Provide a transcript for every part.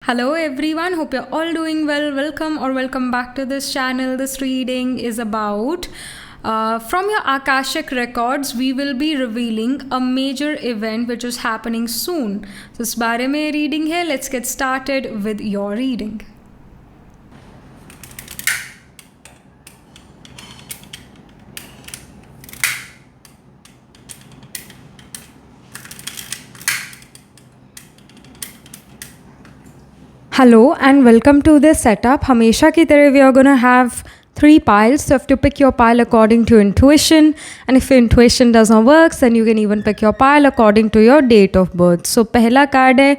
Hello everyone, hope you're all doing well. Welcome back to this channel. This reading is about from your Akashic records. We will be revealing a major event which is happening soon. So इस बारे में reading है. Let's get started with your reading. Hello and welcome to this setup. हमेशा की तरह we are gonna have 3 piles. So you have to pick your pile according to intuition, and if your intuition does not work, then you can even pick your pile according to your date of birth. So पहला card है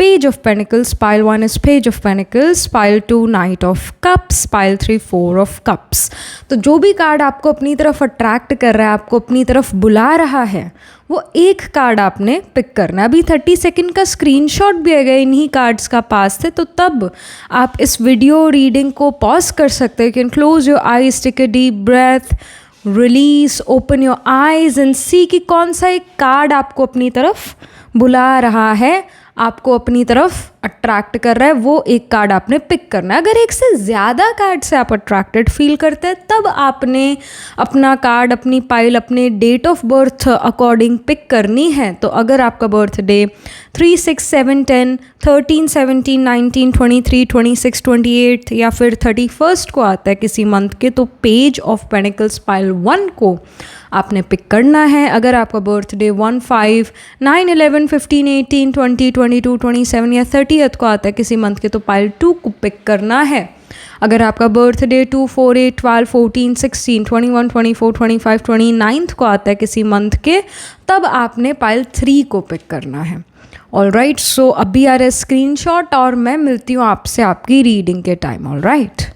Page of Pentacles. Pile 1 is Page of Pentacles. Pile 2 Knight of Cups. Pile 3 4 of Cups. तो जो भी card आपको अपनी तरफ attract कर रहा है, आपको अपनी तरफ बुला रहा है, वो एक कार्ड आपने पिक करना है. अभी 30 सेकेंड का स्क्रीनशॉट भी है, इन्हीं कार्ड्स का पास थे, तो तब आप इस वीडियो रीडिंग को पॉज कर सकते हैं. You can close your eyes, take a deep breath, release, open your eyes and see कि कौन सा एक कार्ड आपको अपनी तरफ बुला रहा है, आपको अपनी तरफ अट्रैक्ट कर रहा है. वो एक कार्ड आपने पिक करना है. अगर एक से ज़्यादा कार्ड से आप अट्रैक्टेड फील करते हैं, तब आपने अपना कार्ड, अपनी पाइल, अपने date of birth according pick करनी है. तो अगर आपका बर्थडे 3, 6, 7, 10, 13, 17, 19, 23, 26, 28 या फिर 31 को आता है किसी मंथ के, तो पेज ऑफ पेनिकल्स पाइल 1 को आपने पिक करना है. अगर आपका बर्थडे 1, 5, 9, 11, 15, 18, 20, 22, 27 या 30th को आता है किसी मंथ के, तो पाइल 2 को पिक करना है. अगर आपका बर्थडे 2, 4, 8, 12, 14, 16, 21, 24, 25, 29 को आता है किसी मंथ के, तब आपने पाइल 3 को पिक करना है. ऑलराइट, सो अभी आ रहा है स्क्रीनशॉट और मैं मिलती हूँ आपसे आपकी रीडिंग के time. Alright.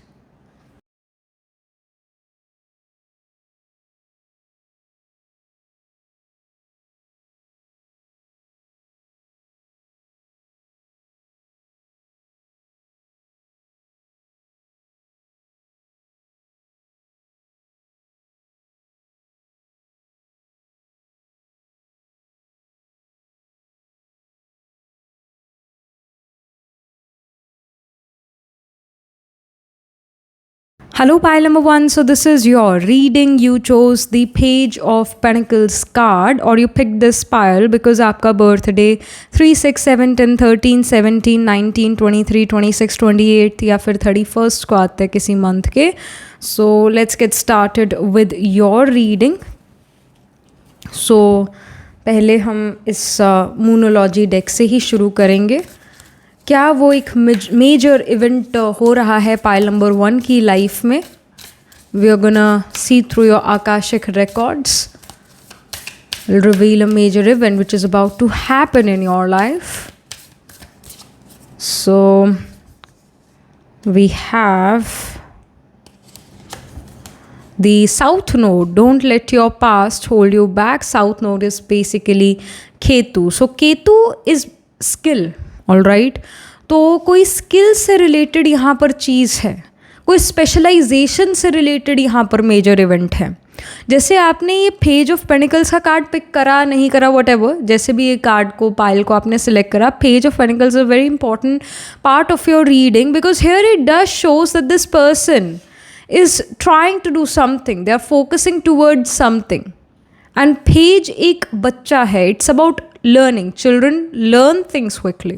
Hello pile number 1, so this is your reading. You chose the Page of Pentacles card, or you picked this pile because आपका birthday 3, 6, 7, 10, 13, 17, 19, 23, 26, 28 या फिर 31st को आता है किसी month के. So let's get started with your reading. So पहले हम इस moonology deck से ही शुरू करेंगे. क्या वो एक मेजर इवेंट हो रहा है पाइल नंबर 1 की लाइफ में? We are gonna see through your Akashic records, will reveal a major event which is about to happen in your life. So we have the south node. Don't let your past hold you back. South node is basically Ketu. So Ketu is skill. All right. तो कोई skill से related यहाँ पर चीज़ है, कोई specialisation से related यहाँ पर मेजर इवेंट है. जैसे आपने ये पेज ऑफ पेनिकल्स का कार्ड पिक करा, नहीं करा, वट एवर, जैसे भी ये कार्ड को, पाइल को आपने सिलेक्ट करा, page of pentacles is a very important part of your reading because here it does shows that this person is trying to do something, they are focusing towards something. And page एक बच्चा है. It's about learning. Children learn things quickly,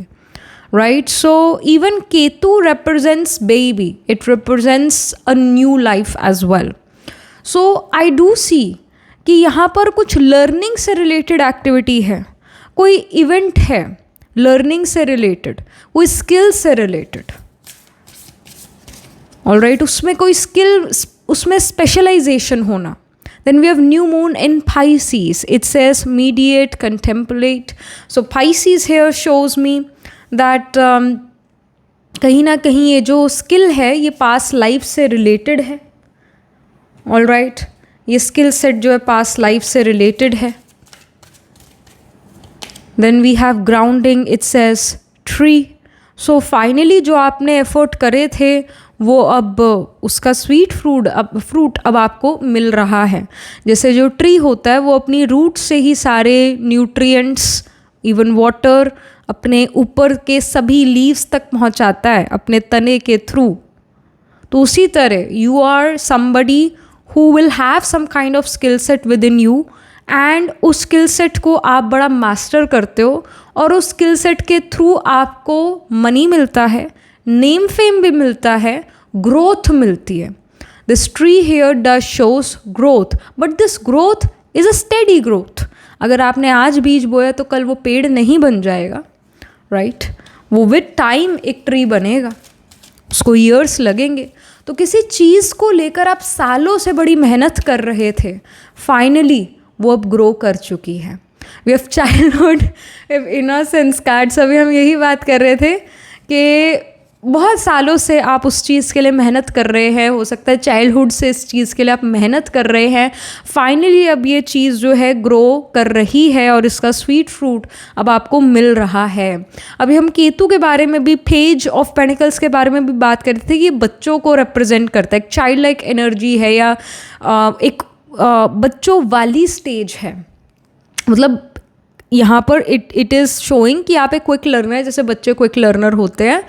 right? So even Ketu represents baby. It represents a new life as well. So I do see कि यहाँ पर कुछ learning से related activity है, कोई event है learning से related, कोई skill से related. All right, उसमें कोई skill, उसमें specialization होना. Then we have new moon in Pisces. It says mediate, contemplate. So Pisces here shows me that कहीं ना कहीं ये जो स्किल है ये पास्ट लाइफ से रिलेटेड है. ऑल राइट, ये स्किल सेट जो है पास्ट लाइफ से रिलेटेड है. Then we have grounding. It says tree. So finally जो आपने एफर्ट करे थे वो अब उसका स्वीट फ्रूट अब आपको मिल रहा है. जैसे जो ट्री होता है वो अपनी रूट से ही सारे न्यूट्रिएंट्स, इवन वाटर अपने ऊपर के सभी लीव्स तक पहुंचाता है अपने तने के थ्रू, तो उसी तरह you are somebody who will have some kind of skill set within you, and उस स्किल सेट को आप बड़ा मास्टर करते हो, और उस स्किल सेट के थ्रू आपको मनी मिलता है, नेम फेम भी मिलता है, ग्रोथ मिलती है. This tree here does shows growth, but this growth is a steady growth. अगर आपने आज बीज बोया तो कल वो पेड़ नहीं बन जाएगा, राइट? वो विद टाइम एक ट्री बनेगा, उसको ईयर्स लगेंगे. तो किसी चीज़ को लेकर आप सालों से बड़ी मेहनत कर रहे थे, फाइनली वो अब ग्रो कर चुकी है. We have childhood innocence cards. अभी हम यही बात कर रहे थे कि बहुत सालों से आप उस चीज़ के लिए मेहनत कर रहे हैं, हो सकता है चाइल्डहुड से इस चीज़ के लिए आप मेहनत कर रहे हैं. फाइनली अब ये चीज़ जो है ग्रो कर रही है और इसका स्वीट फ्रूट अब आपको मिल रहा है. अभी हम केतु के बारे में भी, पेज ऑफ पेनिकल्स के बारे में भी बात कर रहे थे कि ये बच्चों को रिप्रेजेंट करता है, एक चाइल्ड लाइक एनर्जी है, या एक बच्चों वाली स्टेज है. मतलब यहाँ पर इट इज़ शोइंग कि आप एक क्विक लर्नर है, जैसे बच्चे क्विक लर्नर होते हैं,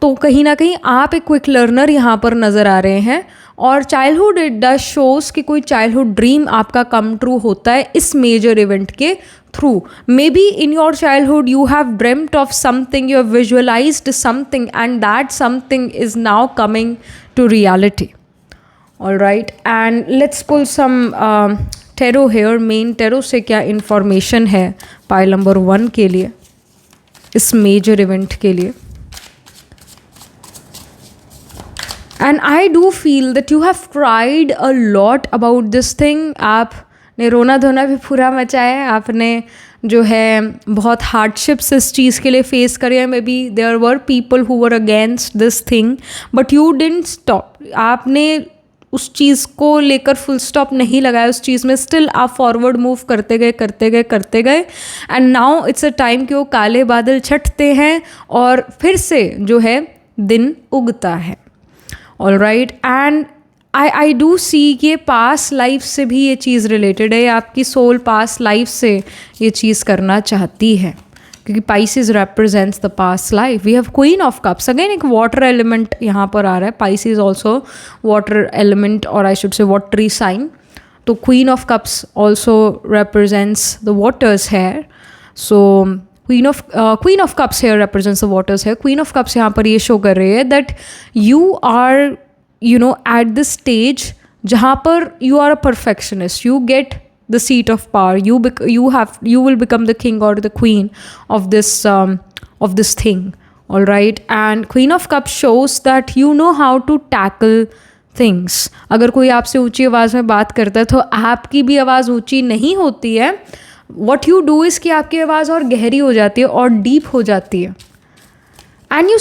तो कहीं ना कहीं आप एक क्विक लर्नर यहाँ पर नज़र आ रहे हैं. और चाइल्डहुड इट डज शोज़ कि कोई चाइल्डहुड ड्रीम आपका कम ट्रू होता है इस मेजर इवेंट के through. Maybe in your childhood you have dreamed of something, you have visualized something, and that something is now coming to reality. All right, and let's pull some tarot here. Main tarot से क्या information है pile number 1 के लिए, इस major event के लिए. And I do feel that you have cried a lot about this thing. आपने रोना धोना भी पूरा मचाया है, आपने जो है बहुत हार्डशिप्स इस चीज़ के लिए फेस करे. Maybe there were people who were against this thing, but you didn't stop. आपने उस चीज़ को लेकर फुल स्टॉप नहीं लगाया उस चीज़ में, स्टिल आप फॉरवर्ड मूव करते गए करते गए करते गए. And now it's a time कि वो काले बादल छटते हैं और फिर से जो है दिन उगता है. All right, and I do see कि पास लाइफ से भी ये चीज़ रिलेटेड है. आपकी सोल पास लाइफ से ये चीज़ करना चाहती है, क्योंकि Pisces represents the past life. We have queen of cups, again एक वाटर एलिमेंट यहाँ पर आ रहा है. पाइसिस ऑल्सो वाटर एलिमेंट, और I should say watery sign. तो queen of cups also represents the waters here. So Queen of Cups here represents the waters here. Queen of Cups यहाँ पर ये show कर रही है that you are at this stage जहाँ पर you are a perfectionist. You get the seat of power. You will become the king or the queen of this thing. All right, and Queen of Cups shows that you know how to tackle things. अगर कोई आपसे ऊंची आवाज़ में बात करता है तो आपकी भी आवाज़ ऊंची नहीं होती है. वॉट यू डू इज़ कि आपकी आवाज़ और गहरी हो जाती है और डीप हो जाती है. And you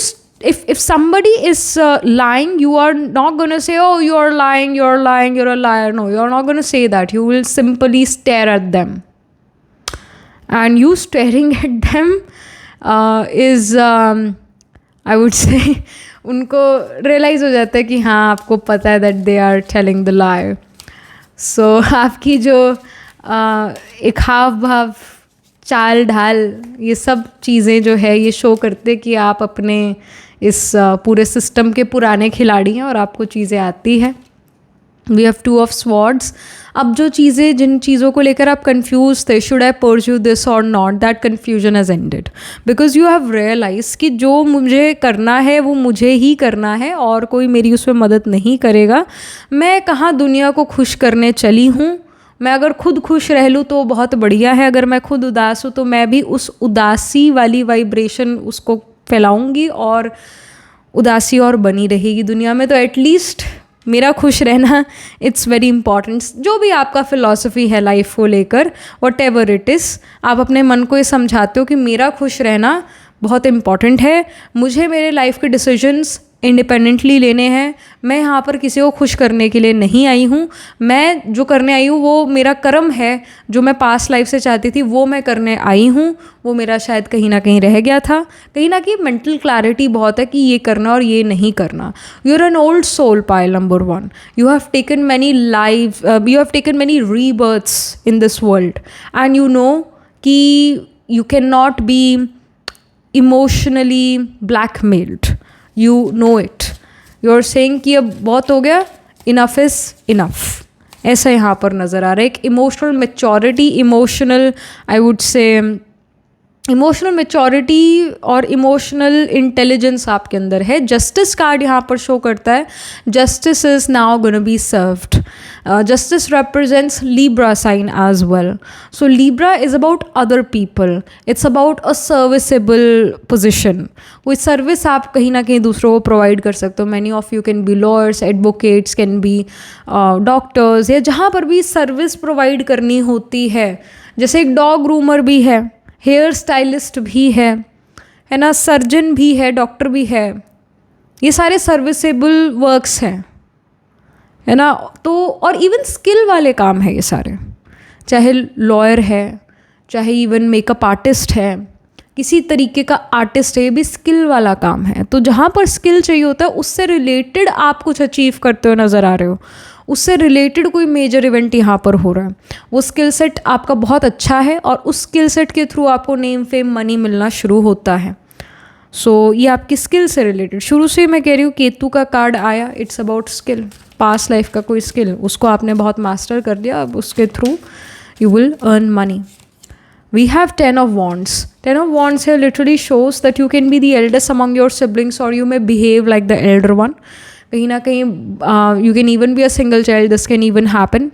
if somebody is lying, you are not going to say, oh, you're lying, you're a liar. No, you're not going to say that. You will simply stare at them. And you staring at them is I would say उनको realize हो जाता है कि हाँ आपको पता है that they are telling the lie. So आपकी जो एक हाव भाव, चाल ढाल, ये सब चीज़ें जो है ये शो करते कि आप अपने इस पूरे सिस्टम के पुराने खिलाड़ी हैं और आपको चीज़ें आती है. We have 2 of swords. अब जो चीज़ें, जिन चीज़ों को लेकर आप कंफ्यूज थे, शुड आई परस्यू दिस और not, that confusion has ended because you have realize कि जो मुझे करना है वो मुझे ही करना है और कोई मेरी उसमें मदद नहीं करेगा. मैं कहाँ दुनिया को खुश करने चली हूँ. मैं अगर खुद खुश रह लूँ तो बहुत बढ़िया है, अगर मैं खुद उदास हूँ तो मैं भी उस उदासी वाली वाइब्रेशन उसको फैलाऊँगी और उदासी और बनी रहेगी दुनिया में. तो एटलीस्ट मेरा खुश रहना इट्स वेरी इंपॉर्टेंट. जो भी आपका फ़िलॉसफी है लाइफ को लेकर, वट एवर इट इज़, आप अपने मन को ये समझाते हो कि मेरा खुश रहना बहुत इम्पॉर्टेंट है, मुझे मेरे लाइफ के डिसीजंस इंडिपेंडेंटली लेने हैं. मैं यहाँ पर किसी को खुश करने के लिए नहीं आई हूँ. मैं जो करने आई हूँ वो मेरा कर्म है, जो मैं पास्ट लाइफ से चाहती थी वो मैं करने आई हूँ. वो मेरा शायद कहीं ना कहीं रह गया था. कहीं ना कहीं मेंटल क्लैरिटी बहुत है कि ये करना और ये नहीं करना. You are an old soul, pile number 1. You have taken many life, you have taken many rebirths in this world, and you know कि you can not be emotionally blackmailed, you know it, you are saying कि अब बहुत हो गया, enough is enough, ऐसा यहाँ पर नज़र आ रहा है। एक emotional maturity, emotional I would से इमोशनल मैच्योरिटी और इमोशनल इंटेलिजेंस आपके अंदर है। जस्टिस कार्ड यहाँ पर शो करता है, justice is now gonna be served. Justice represents Libra sign as well. So Libra is about other people. It's about a serviceable position. कोई सर्विस आप कहीं ना कहीं दूसरों को प्रोवाइड कर सकते हो। Many of you can be lawyers, advocates, can be doctors, या जहाँ पर भी सर्विस प्रोवाइड करनी होती है, जैसे एक डॉग ग्रूमर भी है, हेयर स्टाइलिस्ट भी है ना, सर्जन भी है, डॉक्टर भी है, ये सारे सर्विसेबल वर्क्स हैं, है ना। तो और इवन स्किल वाले काम है ये सारे, चाहे लॉयर है, चाहे इवन मेकअप आर्टिस्ट है, किसी तरीके का आर्टिस्ट है, ये भी स्किल वाला काम है। तो जहाँ पर स्किल चाहिए होता है, उससे रिलेटेड आप कुछ अचीव करते हुए नज़र आ रहे हो, उससे रिलेटेड कोई मेजर इवेंट यहाँ पर हो रहा है, वो स्किल सेट आपका बहुत अच्छा है और उस स्किल सेट के थ्रू आपको नेम फेम मनी मिलना शुरू होता है। सो ये आपकी स्किल से रिलेटेड, शुरू से मैं कह रही हूँ केतु का कार्ड आया, it's about skill, past life का कोई स्किल, उसको आपने बहुत मास्टर कर लिया, अब उसके through you will earn money. We have 10 of Wands. 10 of Wands here literally shows that you can be the eldest among your siblings or you may behave like the elder one. कहीं ना कहीं you can even be a single child, this can even happen.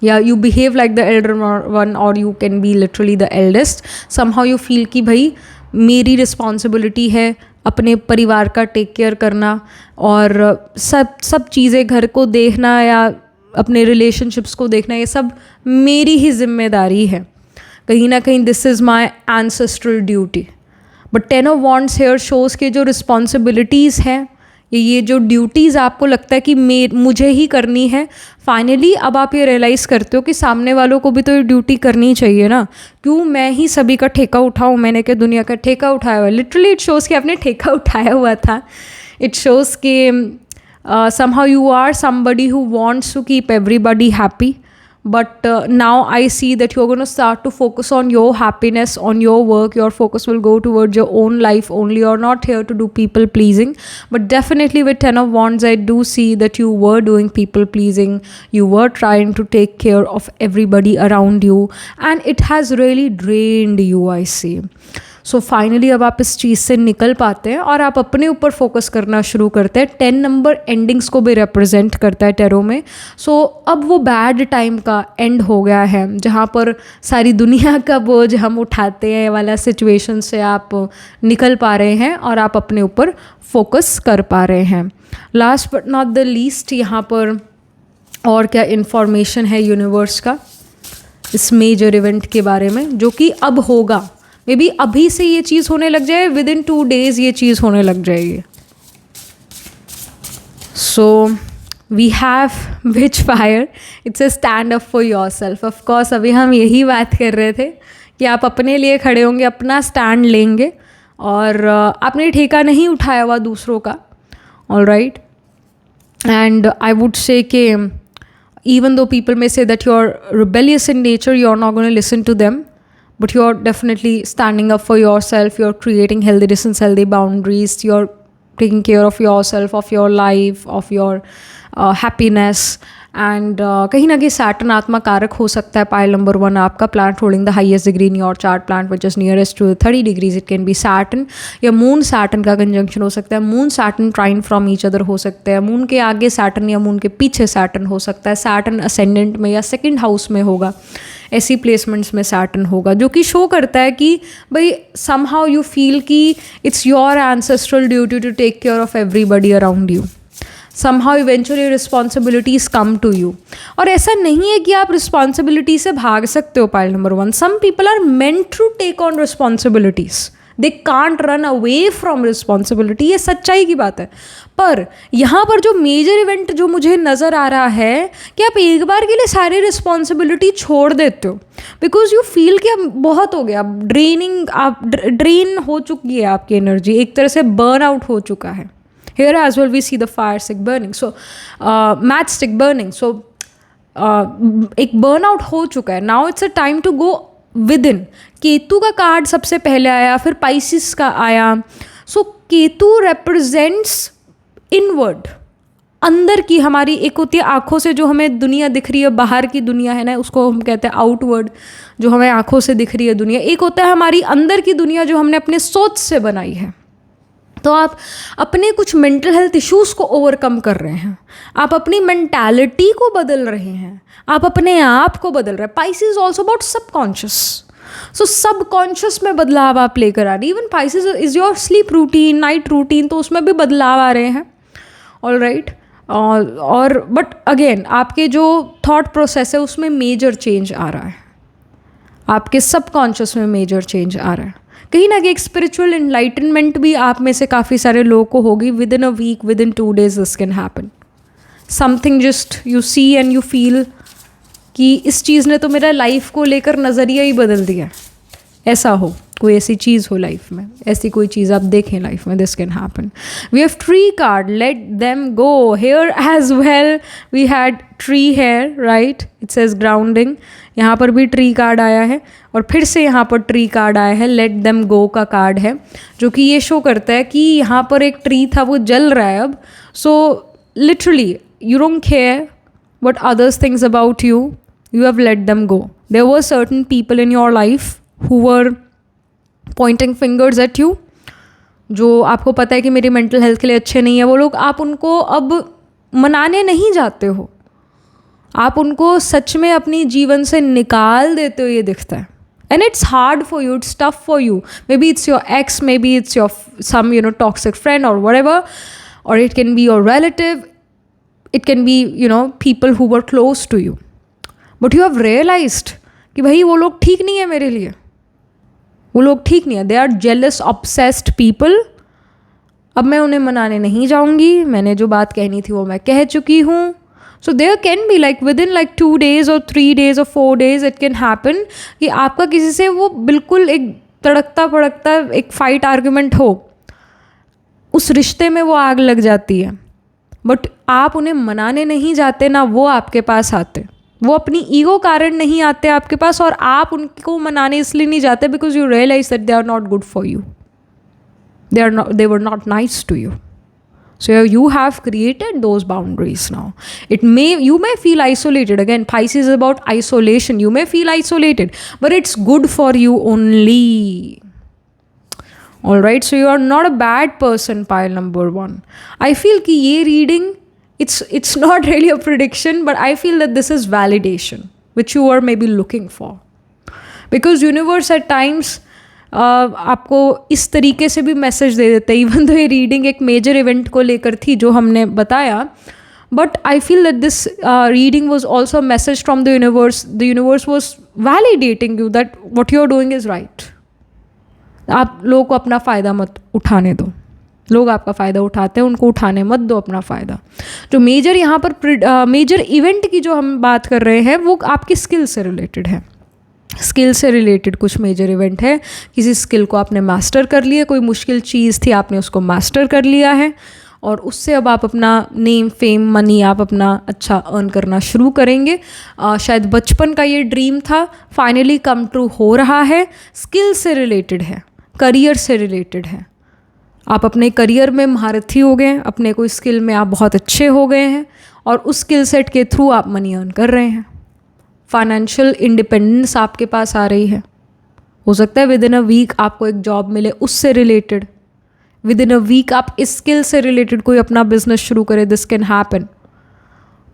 Yeah, you behave like the elder one or you can be literally the eldest. Somehow you feel कि भाई मेरी responsibility है अपने परिवार का टेक केयर करना और सब चीज़ें, घर को देखना या अपने रिलेशनशिप्स को देखना, ये सब मेरी ही जिम्मेदारी है। कहीं ना कहीं this is my ancestral duty. But 10 of wands here shows के जो रिस्पॉन्सिबिलिटीज़ हैं, ये जो ड्यूटीज़ आपको लगता है कि मुझे ही करनी है, फाइनली अब आप ये रियलाइज़ करते हो कि सामने वालों को भी तो ये ड्यूटी करनी चाहिए ना, क्यों मैं ही सभी का ठेका उठाऊँ, मैंने क्या दुनिया का ठेका उठाया हुआ है। लिटरली इट शोज़ कि आपने ठेका उठाया हुआ था। इट शोज़ कि somehow you are somebody who wants to keep everybody happy, but now I see that you're going to start to focus on your happiness, on your work. Your focus will go towards your own life only. You're not here to do people pleasing, but definitely with 10 of Wands I do see that you were doing people pleasing, you were trying to take care of everybody around you, and it has really drained you, I see. So finally अब आप इस चीज़ से निकल पाते हैं और आप अपने ऊपर फोकस करना शुरू करते हैं। 10 नंबर एंडिंग्स को भी रिप्रेजेंट करता है टैरो में। सो अब वो बैड टाइम का एंड हो गया है, जहाँ पर सारी दुनिया का बोझ हम उठाते हैं वाला सिचुएशन से आप निकल पा रहे हैं और आप अपने ऊपर फोकस कर पा रहे हैं। Last but not the least, यहाँ पर और क्या इन्फॉर्मेशन है यूनिवर्स का इस मेजर इवेंट के बारे में, जो कि अब होगा। मे बी अभी से ये चीज़ होने लग जाए, विद इन 2 days ये चीज़ होने लग जाएगी। So we have witch fire, it's a stand up for yourself. Of course अभी हम यही बात कर रहे थे कि आप अपने लिए खड़े होंगे, अपना स्टैंड लेंगे और आपने ठेका नहीं उठाया हुआ दूसरों का। All right, and I would से कि even though people may say that you're rebellious in nature, you're not going to listen to them, but you're definitely standing up for yourself, you're creating healthy distance, healthy boundaries, you're taking care of yourself, of your life, of your happiness. And कहीं ना कहीं Saturn आत्मा कारक हो सकता है। Pile number 1 आपका planet holding the highest degree in your chart, planet which is nearest to 30 degrees, it can be Saturn या मून सैटर्न का कंजंक्शन हो सकता है। Moon Saturn trine from each other हो सकते हैं, मून के आगे सैटर्न या मून के पीछे सैटर्न हो सकता है। सैटर्न असेंडेंट में या सेकंड हाउस में होगा, ऐसी प्लेसमेंट्स में सैटर्न होगा, जो कि शो करता है कि भाई समहाउ यू फील कि it's your ancestral duty to take care of everybody around you. somehow eventually responsibilities come to you। और ऐसा नहीं है कि आप रिस्पॉन्सिबिलिटी से भाग सकते हो। Pile number 1, some people are meant to take on responsibilities, they can't run away from responsibility, ये सच्चाई की बात है। पर यहाँ पर जो मेजर इवेंट जो मुझे नज़र आ रहा है कि आप एक बार के लिए सारी रिस्पॉन्सिबिलिटी छोड़ देते हो, बिकॉज यू फील कि अब बहुत हो गया, आप ड्रेन हो चुकी है आपकी एनर्जी, एक तरह से बर्न आउट हो चुका है। Here as well we see the fire stick burning, so matchstick burning, so एक burnout हो चुका है। Now it's a time to go with in, Ketu का कार्ड सबसे पहले आया, फिर पाइसिस का आया. सो केतु रिप्रेजेंट्स इनवर्ड, अंदर की हमारी एक होती है आँखों से जो हमें दुनिया दिख रही है, बाहर की दुनिया है ना, उसको हम कहते हैं आउटवर्ड, जो हमें आँखों से दिख रही है दुनिया. एक होता है हमारी अंदर की दुनिया जो हमने अपने सोच से बनाई है. तो आप अपने कुछ मेंटल हेल्थ इश्यूज़ को ओवरकम कर रहे हैं, आप अपनी मेंटालिटी को बदल रहे हैं, आप अपने आप को बदल रहे हैं. Pisces is also about subconscious. So subconscious में बदलाव आप लेकर आ रहे हैं. Even Pisces is your sleep routine, night routine, तो उसमें भी बदलाव आ रहे हैं. All right. और बट अगेन आपके जो थॉट प्रोसेस है उसमें मेजर चेंज आ रहा है, आपके सबकॉन्शियस में मेजर चेंज आ रहा है. कहीं ना कहीं एक स्पिरिचुअल एनलाइटनमेंट भी आप में से काफ़ी सारे लोगों को होगी. Within a week, within 2 days this can happen. Something just you see and you feel कि इस चीज़ ने तो मेरा लाइफ को लेकर नज़रिया ही बदल दिया. ऐसा हो, कोई ऐसी चीज़ हो लाइफ में, ऐसी कोई चीज़ आप देखें लाइफ में, this can happen. We have tree card, let them go. Here as well we had tree here, right. It says grounding. यहाँ पर भी ट्री कार्ड आया है और फिर से यहाँ पर ट्री कार्ड आया है. लेट देम गो का कार्ड है जो कि ये शो करता है कि यहाँ पर एक ट्री था, वो जल रहा है अब. So literally you don't care what others thinks about you, you have let them go. There were certain people in your life who were pointing fingers at you, जो आपको पता है कि मेरी मेंटल हेल्थ के लिए अच्छे नहीं है. वो लोग, आप उनको अब मनाने नहीं जाते हो, आप उनको सच में अपनी जीवन से निकाल देते हो, ये दिखता है. And it's hard for you, it's tough for you. Maybe it's your ex, maybe it's your some toxic friend or whatever, or it can be your relative. It can be people who were close to you, but you have realized कि भाई वो लोग ठीक नहीं है मेरे लिए, वो लोग ठीक नहीं है. They are jealous, obsessed people. अब मैं उन्हें मनाने नहीं जाऊंगी, मैंने जो बात कहनी थी वो मैं कह चुकी हूँ. So there can be within 2 days or 3 days or 4 days it can happen कि आपका किसी से वो बिल्कुल एक तड़कता भड़कता एक फाइट आर्गुमेंट हो, उस रिश्ते में वो आग लग जाती है. बट आप उन्हें मनाने नहीं जाते ना, वो आपके पास आते. वो अपनी ईगो कारण नहीं आते आपके पास, और आप उनको मनाने इसलिए नहीं जाते because you realize that they are not good for you, they were not nice to you. So you have created those boundaries now. You may feel isolated. Again, Pisces is about isolation. You may feel isolated, but it's good for you only. All right, so you are not a bad person, pile number 1. I feel कि ये reading, it's not really a prediction, but I feel that this is validation which you are maybe looking for, because universe at times आपको इस तरीके से भी message दे देता है. Even तो ये रीडिंग एक मेजर इवेंट को लेकर थी जो हमने बताया, but I feel that this reading was also message from the universe. The universe was validating you that what you are doing is right. आप लोगों को अपना फ़ायदा मत उठाने दो. लोग आपका फ़ायदा उठाते हैं, उनको उठाने मत दो अपना फ़ायदा. जो मेजर यहाँ पर मेजर इवेंट की जो हम बात कर रहे हैं वो आपकी स्किल से रिलेटेड है. स्किल से रिलेटेड कुछ मेजर इवेंट है. किसी स्किल को आपने मास्टर कर लिया, कोई मुश्किल चीज़ थी आपने उसको मास्टर कर लिया है, और उससे अब आप अपना नेम, फेम, मनी आप अपना अच्छा अर्न करना शुरू करेंगे. शायद बचपन का ये ड्रीम था, फाइनली कम ट्रू हो रहा है. स्किल से रिलेटेड है, करियर से रिलेटेड है. आप अपने करियर में महारथी हो गए हैं, अपने कोई स्किल में आप बहुत अच्छे हो गए हैं, और उस स्किल सेट के थ्रू आप मनी अर्न कर रहे हैं. फाइनेंशियल इंडिपेंडेंस आपके पास आ रही है. हो सकता है विद इन अ वीक आपको एक जॉब मिले उससे related. Within a week आप इस स्किल से रिलेटेड कोई अपना बिजनेस शुरू करें. This can happen.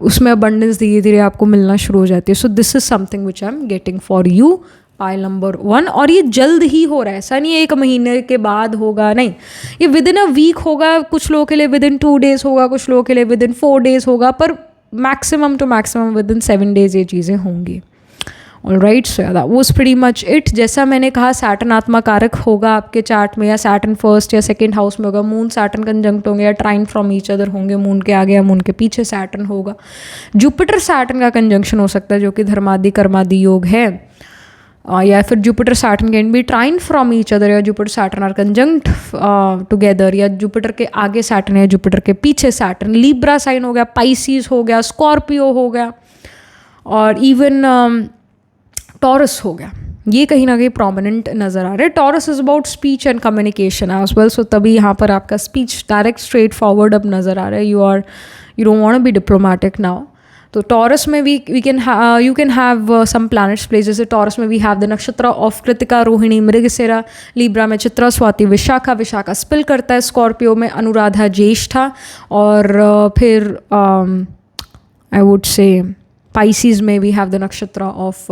उसमें अबंडेंस धीरे धीरे आपको मिलना शुरू हो जाती है. So this is something which I am getting for you, pile number 1. और ये जल्द ही हो रहा है, ऐसा नहीं है 1 महीने के बाद होगा, नहीं. ये विद इन अ वीक होगा, कुछ लोगों के लिए विद इन 2 days होगा, कुछ लोगों के लिए विद इन 4 days होगा, पर maximum to maximum within 7 days ये चीज़ें होंगी. All right, so that was pretty much it. जैसा मैंने कहा, सैटर्न आत्मा कारक होगा आपके चार्ट में, या सैटर्न फर्स्ट या सेकंड हाउस में होगा. मून सैटर्न कंजंक्ट होंगे, या ट्राइन फ्रॉम ईच अदर होंगे. मून के आगे या मून के पीछे सैटर्न होगा. जुपिटर सैटर्न का कंजंक्शन हो सकता है, जो कि धर्मादि कर्मादि योग है. या फिर Jupiter Saturn can be trine from each other, या Jupiter Saturn are conjunct together, या जुपिटर के आगे सैटर्न या जुपिटर के पीछे सैटर्न. लीब्रा साइन हो गया, पाइसिस हो गया, स्कॉर्पियो हो गया, और इवन टॉरस हो गया. ये कहीं ना कहीं प्रोमिनेंट नज़र आ रहा है. Taurus is about speech and communication as well, so तभी यहाँ पर आपका स्पीच डायरेक्ट स्ट्रेट फॉरवर्ड अब नज़र आ रहा है. You don't want to be diplomatic now. तो टॉरस में भी you can have some planets place. जैसे टॉरस में we have the nakshatra of Krittika, Rohini, Mrigashira. Libra में चित्रा, स्वाति, विशाखा. विशाखा स्पिल करता है. स्कॉर्पियो में अनुराधा, ज्येष्ठा. और फिर आई वुड से Pisces में we have the nakshatra of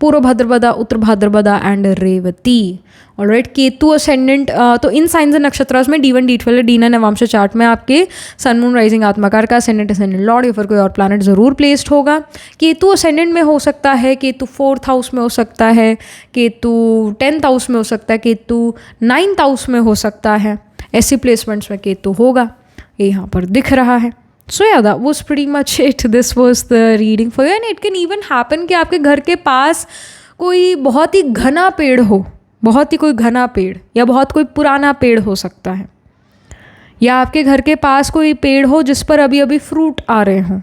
Purva Bhadrapada, Uttara Bhadrapada and Revati. Alright, Ketu ascendant. तो इन साइंस एंड नक्षत्रास में D1 D12 D9 Navamsa chart में आपके सन मून राइजिंग आत्माकार का असेंडेंट लॉर्ड या फिर कोई और प्लैनेट ज़रूर प्लेस्ड होगा. केतु असेंडेंट में हो सकता है, केतु 4th हाउस में हो सकता है, केतु 10th हाउस में हो सकता है, केतु 9th हाउस में हो सकता है. ऐसी प्लेसमेंट्स में केतु होगा, ये यहाँ पर दिख रहा है. So yeah, that was pretty much it. This was the reading for you, and it can even happen कि आपके घर के पास कोई बहुत ही घना पेड़ हो, बहुत ही कोई घना पेड़ या बहुत कोई पुराना पेड़ हो सकता है, या आपके घर के पास कोई पेड़ हो जिस पर अभी अभी फ्रूट आ रहे हों,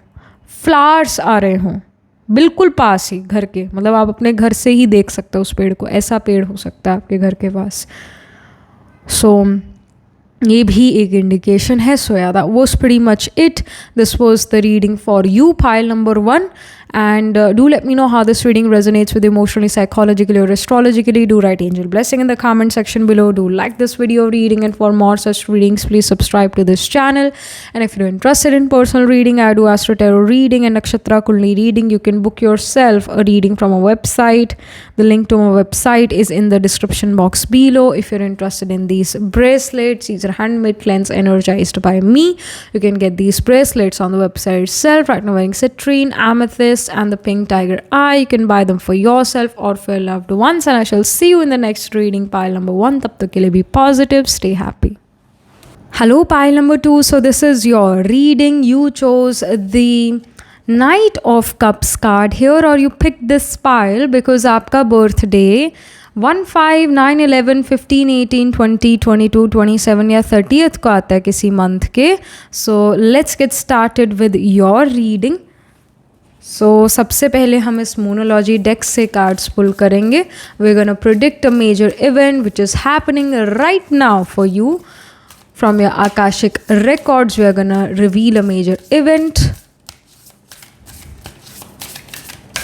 फ्लावर्स आ रहे हों, बिल्कुल पास ही घर के, मतलब आप अपने घर से ही देख सकते हो उस पेड़ को. ऐसा पेड़ हो सकता है आपके घर के पास. So ये भी एक इंडिकेशन है. सो या that was pretty much it. This was the reading for you, pile number 1. And do let me know how this reading resonates with you emotionally, psychologically, or astrologically. Do write angel blessing in the comment section below. Do like this video reading, and for more such readings, please subscribe to this channel. And if you're interested in personal reading, I do Astro Tarot reading and Nakshatra Kulni reading. You can book yourself a reading from a website. The link to my website is in the description box below. If you're interested in these bracelets, these are handmade, cleansed, energized by me. You can get these bracelets on the website itself. Right now, wearing citrine, amethyst, and the pink tiger eye. You can buy them for yourself or for your loved ones, and I shall see you in the next reading, pile number 1. Tab tak ke liye be positive, stay happy. Hello, pile number 2. So this is your reading. You chose the Knight of Cups card here, or you picked this pile because aapka birthday 1, 5, 9, 11, 15, 18, 20, 22, 27 या 30th को आता है किसी month के. So let's get started with your reading. सो सबसे पहले हम इस मोनोलॉजी डेक से कार्ड्स पुल करेंगे. We gonna predict a major event which is happening right now for you from your Akashic records. We are gonna reveal a major event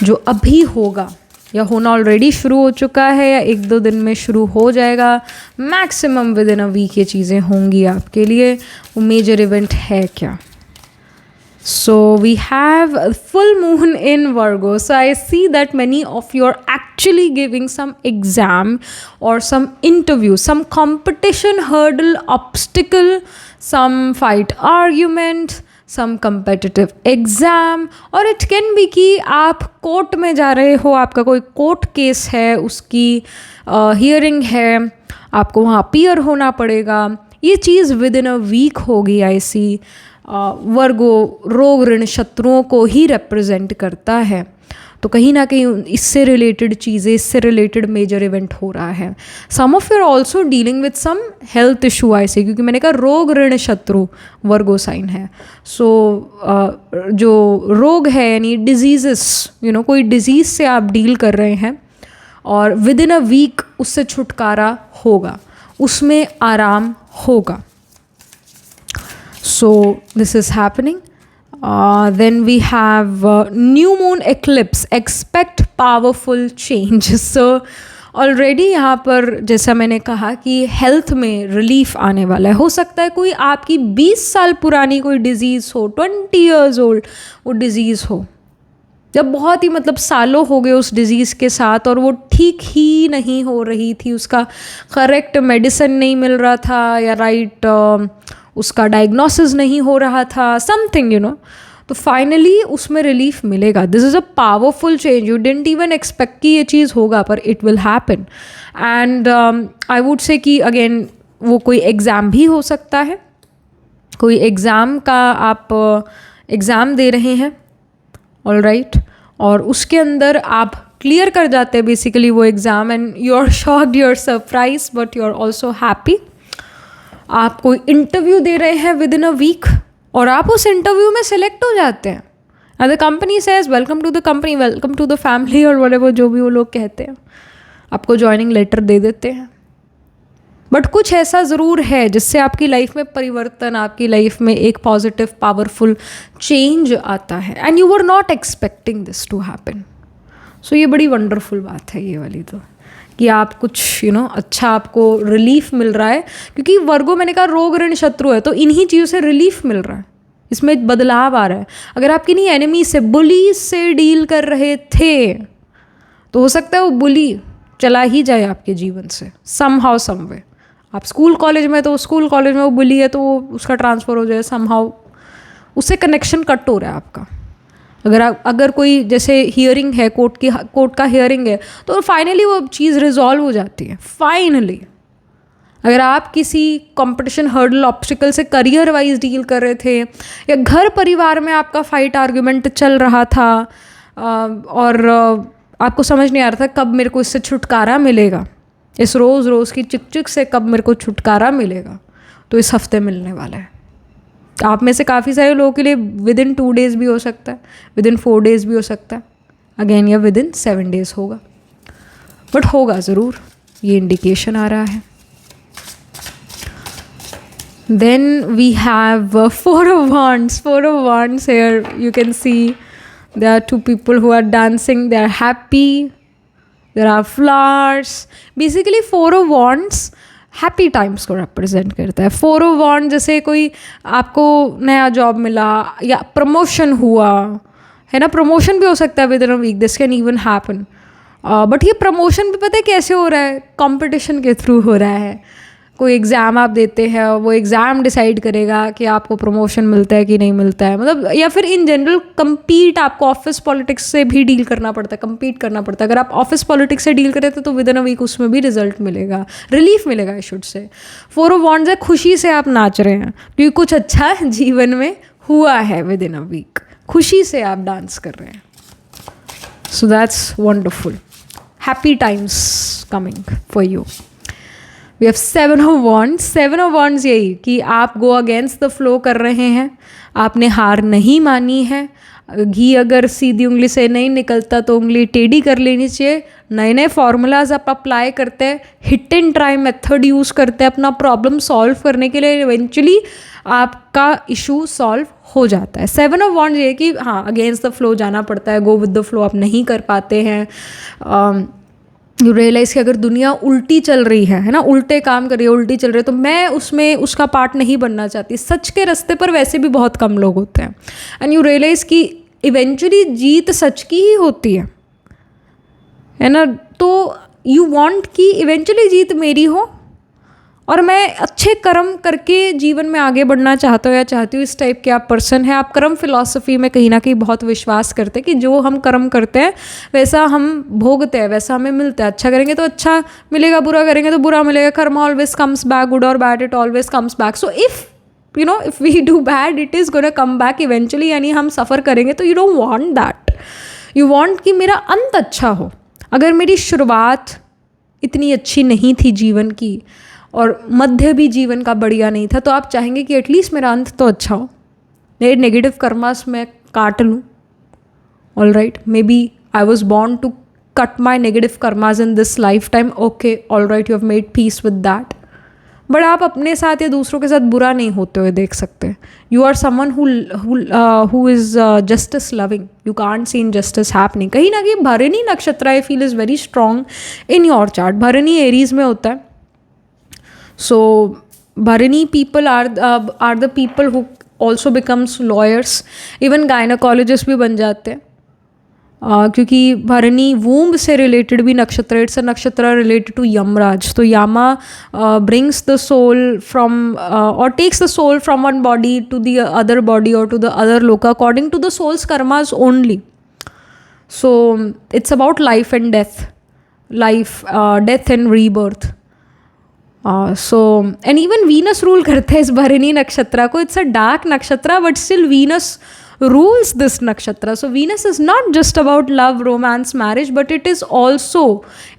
जो अभी होगा या होना ऑलरेडी शुरू हो चुका है या 1-2 दिन में शुरू हो जाएगा. Maximum within a week ये चीज़ें होंगी आपके लिए. वो मेजर इवेंट है क्या? So we have a full moon in Virgo. So I see that many of you are actually giving some exam or some interview, some competition hurdle, obstacle, some fight argument, some competitive exam, और it can be कि आप court में जा रहे हो, आपका कोई court case है, उसकी हियरिंग है, आपको वहाँ अपीयर होना पड़ेगा. ये चीज़ विद इन अ वीक होगी. आई सी वर्गो रोग ऋण शत्रुओं को ही रिप्रेजेंट करता है, तो कहीं ना कहीं इससे रिलेटेड चीज़ें, इससे रिलेटेड मेजर इवेंट हो रहा है. Some of you are also dealing with some health issue ऐसे, क्योंकि मैंने कहा रोग ऋण शत्रु वर्गो साइन है. सो जो रोग है यानी डिजीज़ेस, कोई डिजीज़ से आप डील कर रहे हैं और विद इन अ वीक उससे छुटकारा होगा, उसमें आराम होगा. So this is happening. Then we have new moon eclipse. Expect powerful change. So already यहाँ पर जैसा मैंने कहा कि हेल्थ में रिलीफ आने वाला है. हो सकता है कोई आपकी 20 साल पुरानी कोई डिज़ीज़ हो, 20 years old वो डिज़ीज़ हो, जब बहुत ही मतलब सालों हो गए उस डिज़ीज़ के साथ और वो ठीक ही नहीं हो रही थी, उसका करेक्ट मेडिसिन नहीं मिल रहा था या राइट उसका डायग्नोसिस नहीं हो रहा था, समथिंग तो फाइनली उसमें रिलीफ मिलेगा. This is a powerful change. You didn't even expect कि ये चीज़ होगा, पर it will happen. And I would से कि अगेन वो कोई एग्ज़ाम भी हो सकता है, कोई एग्ज़ाम का आप एग्ज़ाम दे रहे हैं, ऑल राइट, और उसके अंदर आप क्लियर कर जाते हैं बेसिकली वो exam, and you are shocked, you are surprise, but you are also happy. आप कोई इंटरव्यू दे रहे हैं विद इन अ वीक और आप उस इंटरव्यू में सेलेक्ट हो जाते हैं. And the company says welcome to the company, welcome to the family, और व्हाटएवर जो भी वो लोग कहते हैं. आपको ज्वाइनिंग लेटर दे देते हैं, बट कुछ ऐसा ज़रूर है जिससे आपकी लाइफ में परिवर्तन, आपकी लाइफ में एक पॉजिटिव पावरफुल चेंज आता है, and you were not expecting this to happen. So ये बड़ी वंडरफुल बात है ये वाली, तो कि आप कुछ अच्छा आपको रिलीफ मिल रहा है, क्योंकि वर्गो मैंने कहा रोग ऋण शत्रु है, तो इन्हीं चीज़ों से रिलीफ मिल रहा है, इसमें बदलाव आ रहा है. अगर आप किन्हीं एनिमी से, बुली से डील कर रहे थे, तो हो सकता है वो बुली चला ही जाए आपके जीवन से समहाउ समवे. आप स्कूल कॉलेज में, तो स्कूल कॉलेज में वो बुली है तो उसका ट्रांसफ़र हो जाए समहाउ, उससे कनेक्शन कट हो रहा है आपका. अगर कोई जैसे हियरिंग है, कोर्ट का हियरिंग है, तो फाइनली वो चीज़ रिजॉल्व हो जाती है फाइनली. अगर आप किसी कंपटीशन हर्डल ऑब्स्टिकल से करियर वाइज डील कर रहे थे, या घर परिवार में आपका फाइट आर्ग्यूमेंट चल रहा था और आपको समझ नहीं आ रहा था कब मेरे को इससे छुटकारा मिलेगा, इस रोज़ की चिक चिक से कब मेरे को छुटकारा मिलेगा, तो इस हफ्ते मिलने वाला है. आप में से काफ़ी सारे लोगों के लिए विदिन 2 days भी हो सकता है, विदिन 4 days भी हो सकता है, अगेन या विदिन 7 days होगा, बट होगा ज़रूर, ये इंडिकेशन आ रहा है. Then we have 4 of wands. 4 of wands here, you can see there are 2 people who are dancing, they are happy, there are flowers. Basically 4 of wands happy times को represent करता है. 4 of wands जैसे कोई आपको नया job मिला या promotion हुआ है ना, प्रमोशन भी हो सकता है within a week, this can even happen. But ये प्रमोशन भी पता है कैसे हो रहा है, कंपटीशन के थ्रू हो रहा है. कोई एग्ज़ाम आप देते हैं, वो एग्ज़ाम डिसाइड करेगा कि आपको प्रमोशन मिलता है कि नहीं मिलता है, मतलब, या फिर इन जनरल compete, आपको ऑफिस पॉलिटिक्स से भी डील करना पड़ता है, compete करना पड़ता है. अगर आप ऑफिस पॉलिटिक्स से डील करें तो विद इन अ वीक उसमें भी रिजल्ट मिलेगा, रिलीफ मिलेगा आई शुड से. 4 of wands है, खुशी से आप नाच रहे हैं क्योंकि कुछ अच्छा जीवन में हुआ है विद इन अ वीक, खुशी से आप डांस कर रहे हैं. So that's wonderful, happy times coming for you. We have 7 of wands. 7 of wands यही कि आप गो अगेंस्ट द फ्लो कर रहे हैं, आपने हार नहीं मानी है. घी अगर सीधी उंगली से नहीं निकलता तो उंगली टेढ़ी कर लेनी चाहिए. नए नए फार्मूलाज आप अप्लाई करते हैं, hit and try method use करते हैं अपना प्रॉब्लम सॉल्व करने के लिए, इवेंचुअली आपका इशू सॉल्व हो जाता है. 7 of wands ये कि हाँ अगेंस्ट द फ्लो जाना पड़ता है, गो विद द फ्लो आप नहीं कर पाते हैं. यू रियलाइज़ कि अगर दुनिया उल्टी चल रही है ना, उल्टे काम कर रही है, उल्टी चल रही है, तो मैं उसमें उसका पार्ट नहीं बनना चाहती. सच के रास्ते पर वैसे भी बहुत कम लोग होते हैं. एंड यू रियलाइज़ कि इवेंचुअली जीत सच की ही होती है ना. तो यू वांट कि इवेंचुअली जीत मेरी हो और मैं अच्छे कर्म करके जीवन में आगे बढ़ना चाहता हूँ या चाहती हूँ. इस टाइप के आप पर्सन हैं. आप कर्म फिलॉसफी में कहीं ना कहीं बहुत विश्वास करते हैं कि जो हम कर्म करते हैं वैसा हम भोगते हैं, वैसा हमें मिलता है. अच्छा करेंगे तो अच्छा मिलेगा, बुरा करेंगे तो बुरा मिलेगा. Karma always comes back, good और bad, it always comes back. So if we do bad, it is gonna come back eventually. यानी हम सफ़र करेंगे तो you don't want that. You want कि मेरा अंत अच्छा हो. अगर मेरी शुरुआत इतनी अच्छी नहीं थी जीवन की और मध्य भी जीवन का बढ़िया नहीं था, तो आप चाहेंगे कि एटलीस्ट मेरा अंत तो अच्छा हो, मेरे नेगेटिव कर्मास मैं काट लूँ. All right, maybe I was born to cut my negative karmas in this lifetime. Okay, all right, you have made peace with that. But आप अपने साथ या दूसरों के साथ बुरा नहीं होते हुए देख सकते. You are someone who is justice loving. You can't see injustice happening. कहीं ना कहीं Bharani nakshatra I feel is very strong in your chart. Bharani Aries में होता है. So Bharani people are the people who also becomes lawyers, even gynecologists भी बन जाते हैं. क्योंकि भरणी वूम्ब से रिलेटेड भी नक्षत्र, इट्स अ नक्षत्र रिलेटेड टू यमराज. तो यामा brings the soul from or takes the soul from one body to the other body or to the other loka according to the soul's karmas only. So it's about life and death, death and rebirth. And even Venus rule करता है इस भरणी नक्षत्र को. It's a dark nakshatra, but still Venus rules this nakshatra. So Venus is not just about love, romance, marriage, but it is also,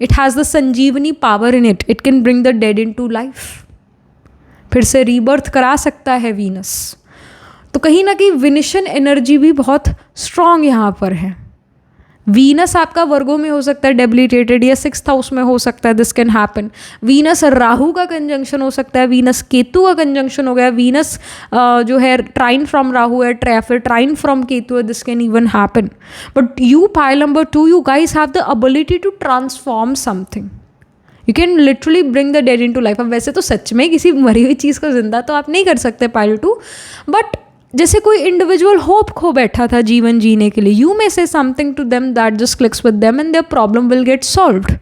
it has the Sanjeevani power in it. It can bring the dead into life. फिर से rebirth करा सकता है Venus. तो कहीं ना कहीं विनिशन energy भी बहुत स्ट्रॉन्ग यहाँ पर है. वीनस आपका वर्गो में हो सकता है डेबिलिटेटेड, या 6th हाउस में हो सकता है, this can happen. Venus Rahu का कंजंक्शन हो सकता है, वीनस केतु का कंजंक्शन हो गया, वीनस जो है ट्राइन फ्रॉम राहु है, फिर ट्राइन फ्रॉम केतु है, this can even happen. But you pile number 2, you guys have the ability to transform something, you can literally bring the dead into life. अब वैसे तो सच में किसी मरी हुई चीज़ को जिंदा तो आप नहीं कर सकते पाइल 2, बट जैसे कोई इंडिविजुअल होप खो बैठा था जीवन जीने के लिए, you may say something to them that just clicks with them and their problem will get solved,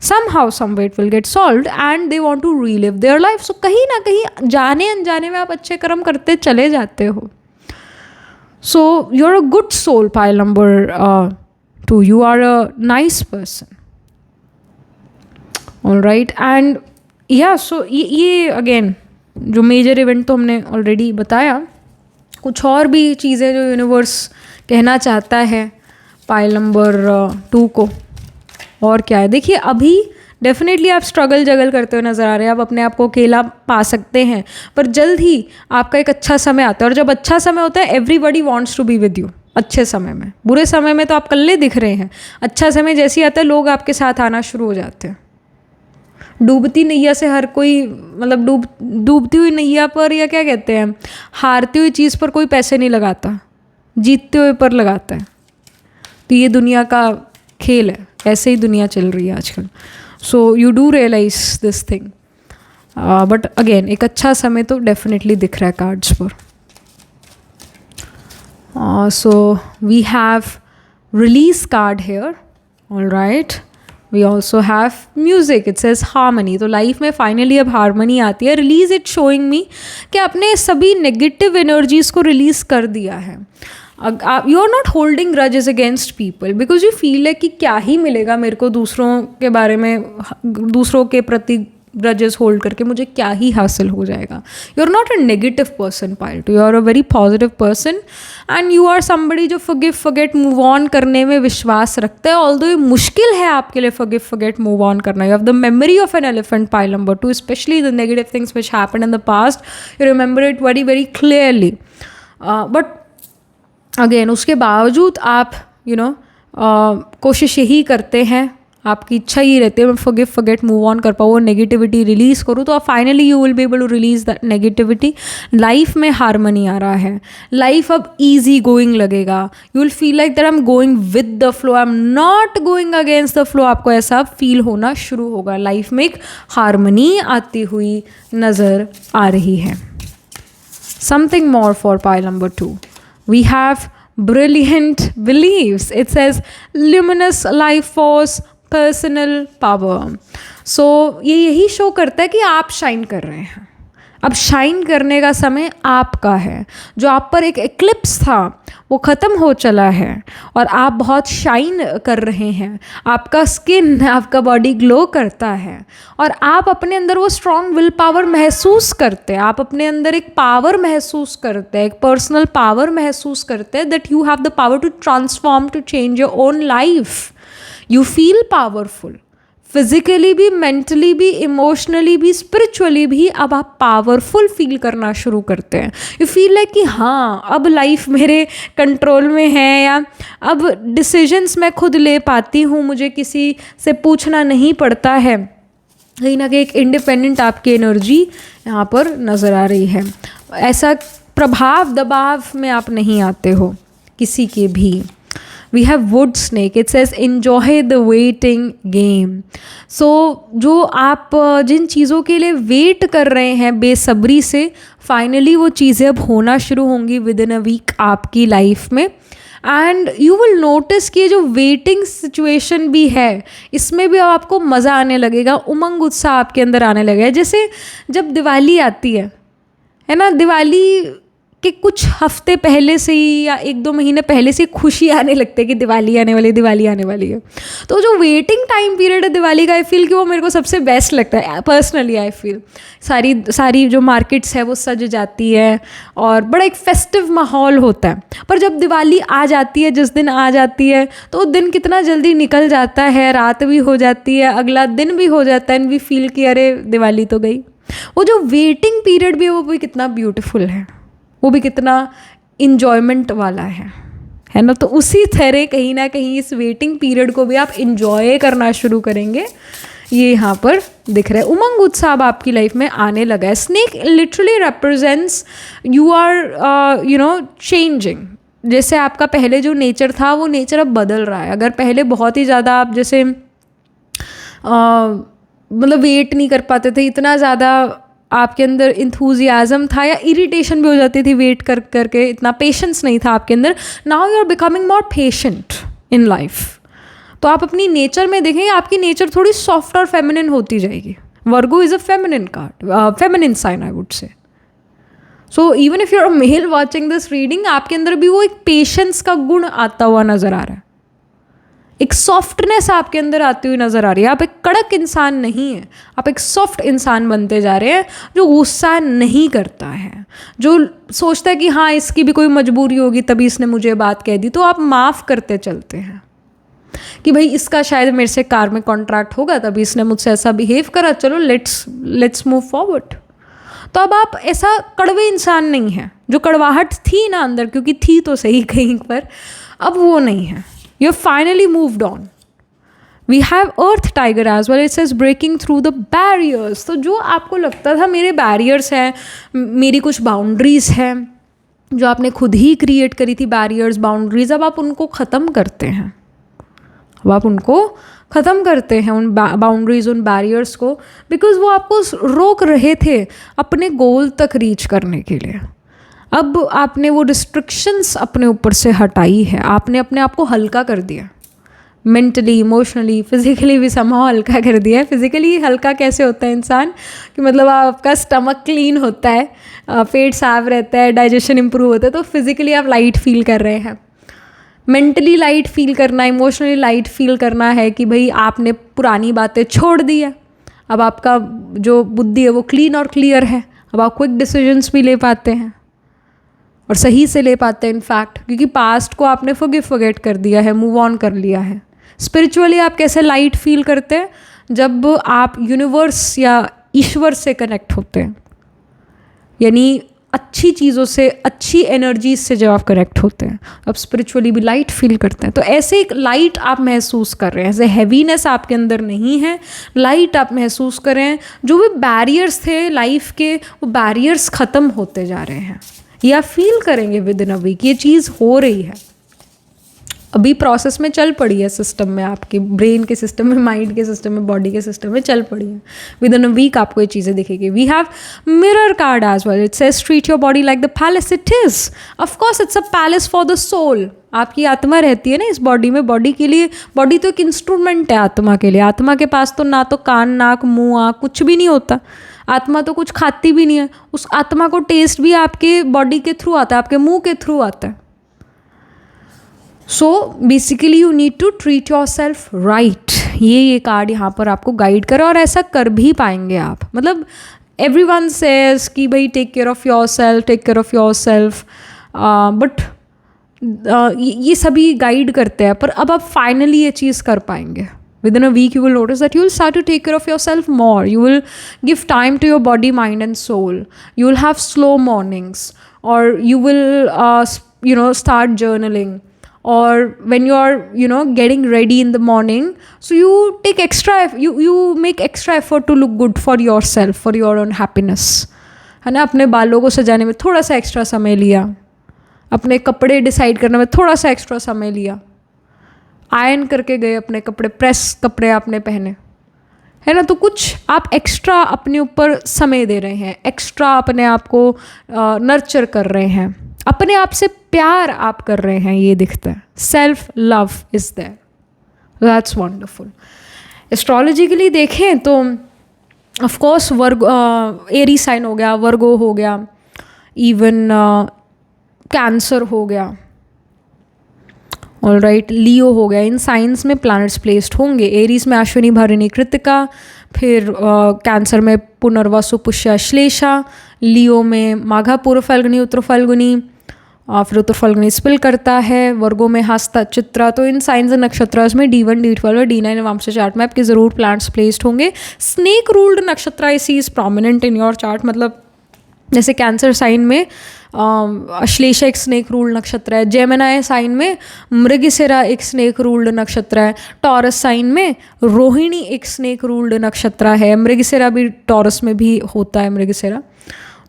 somehow someway it will get solved and they want to relive their life। so कहीं ना कहीं जाने अनजाने में आप अच्छे कर्म करते चले जाते हो। so you're a good soul, pile number 2, you are a nice person, all right। and yeah, so ये again जो मेजर इवेंट तो हमने ऑलरेडी बताया, कुछ और भी चीज़ें जो यूनिवर्स कहना चाहता है पाइल नंबर 2 को, और क्या है देखिए। अभी डेफिनेटली आप स्ट्रगल जगल करते हुए नज़र आ रहे हैं, आप अपने आप को अकेला पा सकते हैं, पर जल्द ही आपका एक अच्छा समय आता है, और जब अच्छा समय होता है everybody wants to be with you. अच्छे समय में, बुरे समय में तो आप कल्ले दिख रहे हैं, अच्छा समय जैसे ही आता है लोग आपके साथ आना शुरू हो जाते हैं। डूबती नैया से हर कोई, मतलब डूबती हुई नैया पर, या क्या कहते हैं, हारती हुई चीज़ पर कोई पैसे नहीं लगाता, जीतते हुए पर लगाता है। तो ये दुनिया का खेल है, ऐसे ही दुनिया चल रही है आजकल। So you do realise this thing, but again एक अच्छा समय तो डेफिनेटली दिख रहा है कार्ड्स पर। So we have release card here, all right. We also have music, it says harmony. तो लाइफ में फाइनली अब हारमनी आती है। रिलीज इट शोइंग मी कि आपने सभी नेगेटिव एनर्जीज़ को रिलीज़ कर दिया है। You are not holding grudges against people because you feel है कि क्या ही मिलेगा मेरे को दूसरों के बारे में, दूसरों के प्रति ग्रजेस होल्ड करके मुझे क्या ही हासिल हो जाएगा। You are not a negative person pile two, you are a very positive person and you are somebody जो फॉरगिव फॉरगेट मूव ऑन करने में विश्वास रखता है। ऑल्दो ये मुश्किल है आपके लिए फॉरगिव फॉरगेट मूव ऑन करना। You have the memory of an elephant pile number 2, specially the negative things which happened in the past, you remember it very very clearly. But again उसके बावजूद आप कोशिश यही करते हैं, आपकी इच्छा ही रहती है मैं फॉरगिव फॉरगेट मूव ऑन कर पाऊँ, नेगेटिविटी रिलीज़ करूँ, तो finally you will be able to release that negativity. Life में हारमनी आ रहा है, लाइफ अब ईजी गोइंग लगेगा। You will feel like that I am going with the flow, I am not going against the flow. आपको ऐसा feel होना शुरू होगा। लाइफ में एक हारमनी आती हुई नज़र आ रही है। Something more for pile number 2, we have brilliant beliefs. It says luminous life force, personal power. So ये यही शो करता है कि आप शाइन कर रहे हैं। अब शाइन करने का समय आपका है। जो आप पर एक एक्लिप्स था वो ख़त्म हो चला है और आप बहुत शाइन कर रहे हैं। आपका स्किन, आपका बॉडी ग्लो करता है और आप अपने अंदर वो स्ट्रॉन्ग विल पावर महसूस करते हैं। आप अपने अंदर एक पावर महसूस करते हैं, एक पर्सनल पावर महसूस करते हैं, that you have the power to transform, to change your own life. You feel powerful, physically भी, मेंटली भी, इमोशनली भी, स्पिरिचुअली भी। अब आप पावरफुल फील करना शुरू करते हैं। यू फील लाइक कि हाँ अब लाइफ मेरे कंट्रोल में है, या अब डिसीजंस मैं खुद ले पाती हूँ, मुझे किसी से पूछना नहीं पड़ता है। कहीं ना कहीं एक इंडिपेंडेंट आपकी एनर्जी यहाँ पर नज़र आ रही है। ऐसा प्रभाव दबाव में आप नहीं आते हो किसी के भी। We have wood snake. It says enjoy the waiting game. So जो आप जिन चीज़ों के लिए वेट कर रहे हैं बेसब्री से, फाइनली वो चीज़ें अब होना शुरू होंगी विद इन अ वीक आपकी लाइफ में। एंड यू विल नोटिस कि जो वेटिंग सिचुएशन भी है इसमें भी अब आपको मज़ा आने लगेगा, उमंग उत्साह आपके अंदर आने लगेगा। जैसे जब दिवाली आती है ना, दिवाली कि कुछ हफ्ते पहले से ही या 1-2 महीने पहले से खुशी आने लगती है कि दिवाली आने वाली है, दिवाली आने वाली है। तो जो वेटिंग टाइम पीरियड है दिवाली का, आई फील कि वो मेरे को सबसे बेस्ट लगता है पर्सनली। आई फील सारी जो मार्केट्स है वो सज जाती है और बड़ा एक फेस्टिव माहौल होता है। पर जब दिवाली आ जाती है, जिस दिन आ जाती है, तो वो दिन कितना जल्दी निकल जाता है, रात भी हो जाती है, अगला दिन भी हो जाता है, एंड वी फील कि अरे दिवाली तो गई। वो जो वेटिंग पीरियड भी है वो भी कितना ब्यूटीफुल है, वो भी कितना इन्जॉयमेंट वाला है है ना। तो उसी तरह कहीं ना कहीं इस वेटिंग पीरियड को भी आप इंजॉय करना शुरू करेंगे, ये यहाँ पर दिख रहा है। उमंग उत्साह अब आपकी लाइफ में आने लगा है। Snake literally represents you are changing. जैसे आपका पहले जो नेचर था वो नेचर अब बदल रहा है। अगर पहले बहुत ही ज़्यादा आप जैसे मतलब वेट नहीं कर पाते थे, इतना ज़्यादा आपके अंदर इंथुजियाज़म था या इरिटेशन भी हो जाती थी वेट कर करके, इतना पेशेंस नहीं था आपके अंदर। Now you are becoming more patient in life. तो आप अपनी नेचर में देखेंगे आपकी नेचर थोड़ी सॉफ्ट और फेमिनिन होती जाएगी। Virgo is a feminine card, feminine sign I would say. So even if you are male watching this reading, आपके अंदर भी वो एक पेशेंस का गुण आता हुआ नज़र आ रहा है, एक सॉफ्टनेस आपके अंदर आती हुई नज़र आ रही है। आप एक कड़क इंसान नहीं है, आप एक सॉफ्ट इंसान बनते जा रहे हैं, जो गुस्सा नहीं करता है, जो सोचता है कि हाँ इसकी भी कोई मजबूरी होगी तभी इसने मुझे बात कह दी। तो आप माफ़ करते चलते हैं कि भाई इसका शायद मेरे से कार में कॉन्ट्रैक्ट होगा तभी इसने मुझसे ऐसा बिहेव करा, चलो लेट्स मूव फॉरवर्ड। तो अब आप ऐसा कड़वे इंसान नहीं हैं। जो कड़वाहट थी ना अंदर, क्योंकि थी तो सही कहीं पर, अब वो नहीं है। You finally moved on. We have Earth Tiger as well. It says breaking through the barriers. तो जो आपको लगता था मेरे बैरियर्स हैं, मेरी कुछ बाउंड्रीज़ हैं, जो आपने खुद ही क्रिएट करी थी बैरियर्स, बाउंड्रीज़, अब आप उनको ख़त्म करते हैं। अब आप उनको ख़त्म करते हैं, उन बाउंड्रीज़, उन बैरियर्स को, बिकॉज वो आपको रोक रहे थे अपने गोल तक रीच करने के लिए। अब आपने वो रिस्ट्रिक्शंस अपने ऊपर से हटाई है, आपने अपने आप को हल्का कर दिया, मेंटली, इमोशनली, फिज़िकली भी समहाउ हल्का कर दिया है। फिज़िकली हल्का कैसे होता है इंसान कि मतलब आपका स्टमक क्लीन होता है, पेट साफ रहता है, डाइजेशन इंप्रूव होता है, तो फिज़िकली आप लाइट फील कर रहे हैं। मेंटली लाइट फील करना, इमोशनली लाइट फील करना है कि भाई आपने पुरानी बातें छोड़ दी है। अब आपका जो बुद्धि है वो क्लीन और क्लियर है। अब आप क्विक डिसीजंस भी ले पाते हैं और सही से ले पाते हैं इनफैक्ट, क्योंकि पास्ट को आपने फॉरगेट कर दिया है, मूव ऑन कर लिया है। स्पिरिचुअली आप कैसे लाइट फील करते हैं? जब आप यूनिवर्स या ईश्वर से कनेक्ट होते हैं, यानी अच्छी चीज़ों से, अच्छी एनर्जीज से जब आप कनेक्ट होते हैं, अब स्पिरिचुअली भी लाइट फील करते हैं। तो ऐसे एक लाइट आप महसूस कर रहे हैं, ऐसे हैवीनेस आपके अंदर नहीं है, लाइट आप महसूस कर रहे हैं। जो भी बैरियर्स थे लाइफ के, वो बैरियर्स ख़त्म होते जा रहे हैं। या फील करेंगे विद इन अ वीक, ये चीज़ हो रही है, अभी प्रोसेस में चल पड़ी है, सिस्टम में, आपके ब्रेन के सिस्टम में, माइंड के सिस्टम में, बॉडी के सिस्टम में चल पड़ी है। विद इन अ वीक आपको ये चीज़ें दिखेगी। We have mirror card as well. It says treat your body like the palace it is. Of course it's a palace for the soul. आपकी आत्मा रहती है ना इस बॉडी में, बॉडी के लिए, बॉडी तो एक इंस्ट्रूमेंट है आत्मा के लिए। आत्मा के पास तो ना तो कान, नाक, मुँह, आँख कुछ भी नहीं होता। आत्मा तो कुछ खाती भी नहीं है। उस आत्मा को टेस्ट भी आपके बॉडी के थ्रू आता है, आपके मुंह के थ्रू आता है। So basically you need to treat yourself right. ये कार्ड यहाँ पर आपको गाइड करे और ऐसा कर भी पाएंगे आप। मतलब एवरीवन सेज कि भाई take care of yourself, take care of yourself, but ये सभी गाइड करते हैं, पर अब आप फाइनली ये चीज़ कर पाएंगे। Within a week, you will notice that you will start to take care of yourself more. You will give time to your body, mind, and soul. You will have slow mornings, or you will, start journaling. Or when you are, getting ready in the morning, so you take you make extra effort to look good for yourself, for your own happiness. है ना, अपने बालों को सजाने में थोड़ा सा extra समय लिया, अपने कपड़े डिसाइड करने में थोड़ा सा एक्स्ट्रा समय लिया, आयरन करके गए अपने कपड़े, प्रेस कपड़े आपने पहने, है ना। तो कुछ आप एक्स्ट्रा अपने ऊपर समय दे रहे हैं, एक्स्ट्रा अपने आप को नर्चर कर रहे हैं, अपने आप से प्यार आप कर रहे हैं, ये दिखता है। Self love is there, that's wonderful. Astrologically देखें तो ऑफकोर्स एरी साइन हो गया, वर्गो हो गया, इवन कैंसर हो गया, ऑलराइट, लियो हो गया। इन साइंस में प्लैनेट्स प्लेस्ड होंगे। एरीज में अश्विनी, भरणी, कृतिका, फिर कैंसर में पुनर्वसु, पुष्य, श्लेषा, लियो में माघा, पूर्व फाल्गुनी, उत्तर फाल्गुनी, फिर उत्तर फाल्गुनी स्पिल करता है। वर्गो में हस्ता, चित्रा। तो इन साइंस एंड नक्षत्रास में D1, D12 और D9 वंश चार्ट में आपके ज़रूर प्लैनेट्स प्लेस्ड होंगे। स्नेक रूल्ड नक्षत्र is prominent in your chart. मतलब जैसे कैंसर साइन में अश्लेषा एक स्नेक रूल्ड नक्षत्र है, जेमिनी साइन में मृगशिरा एक स्नेक रूल्ड नक्षत्र है, टॉरस साइन में रोहिणी एक स्नेक रूल्ड नक्षत्र है, मृगशिरा भी टॉरस में भी होता है मृगशिरा,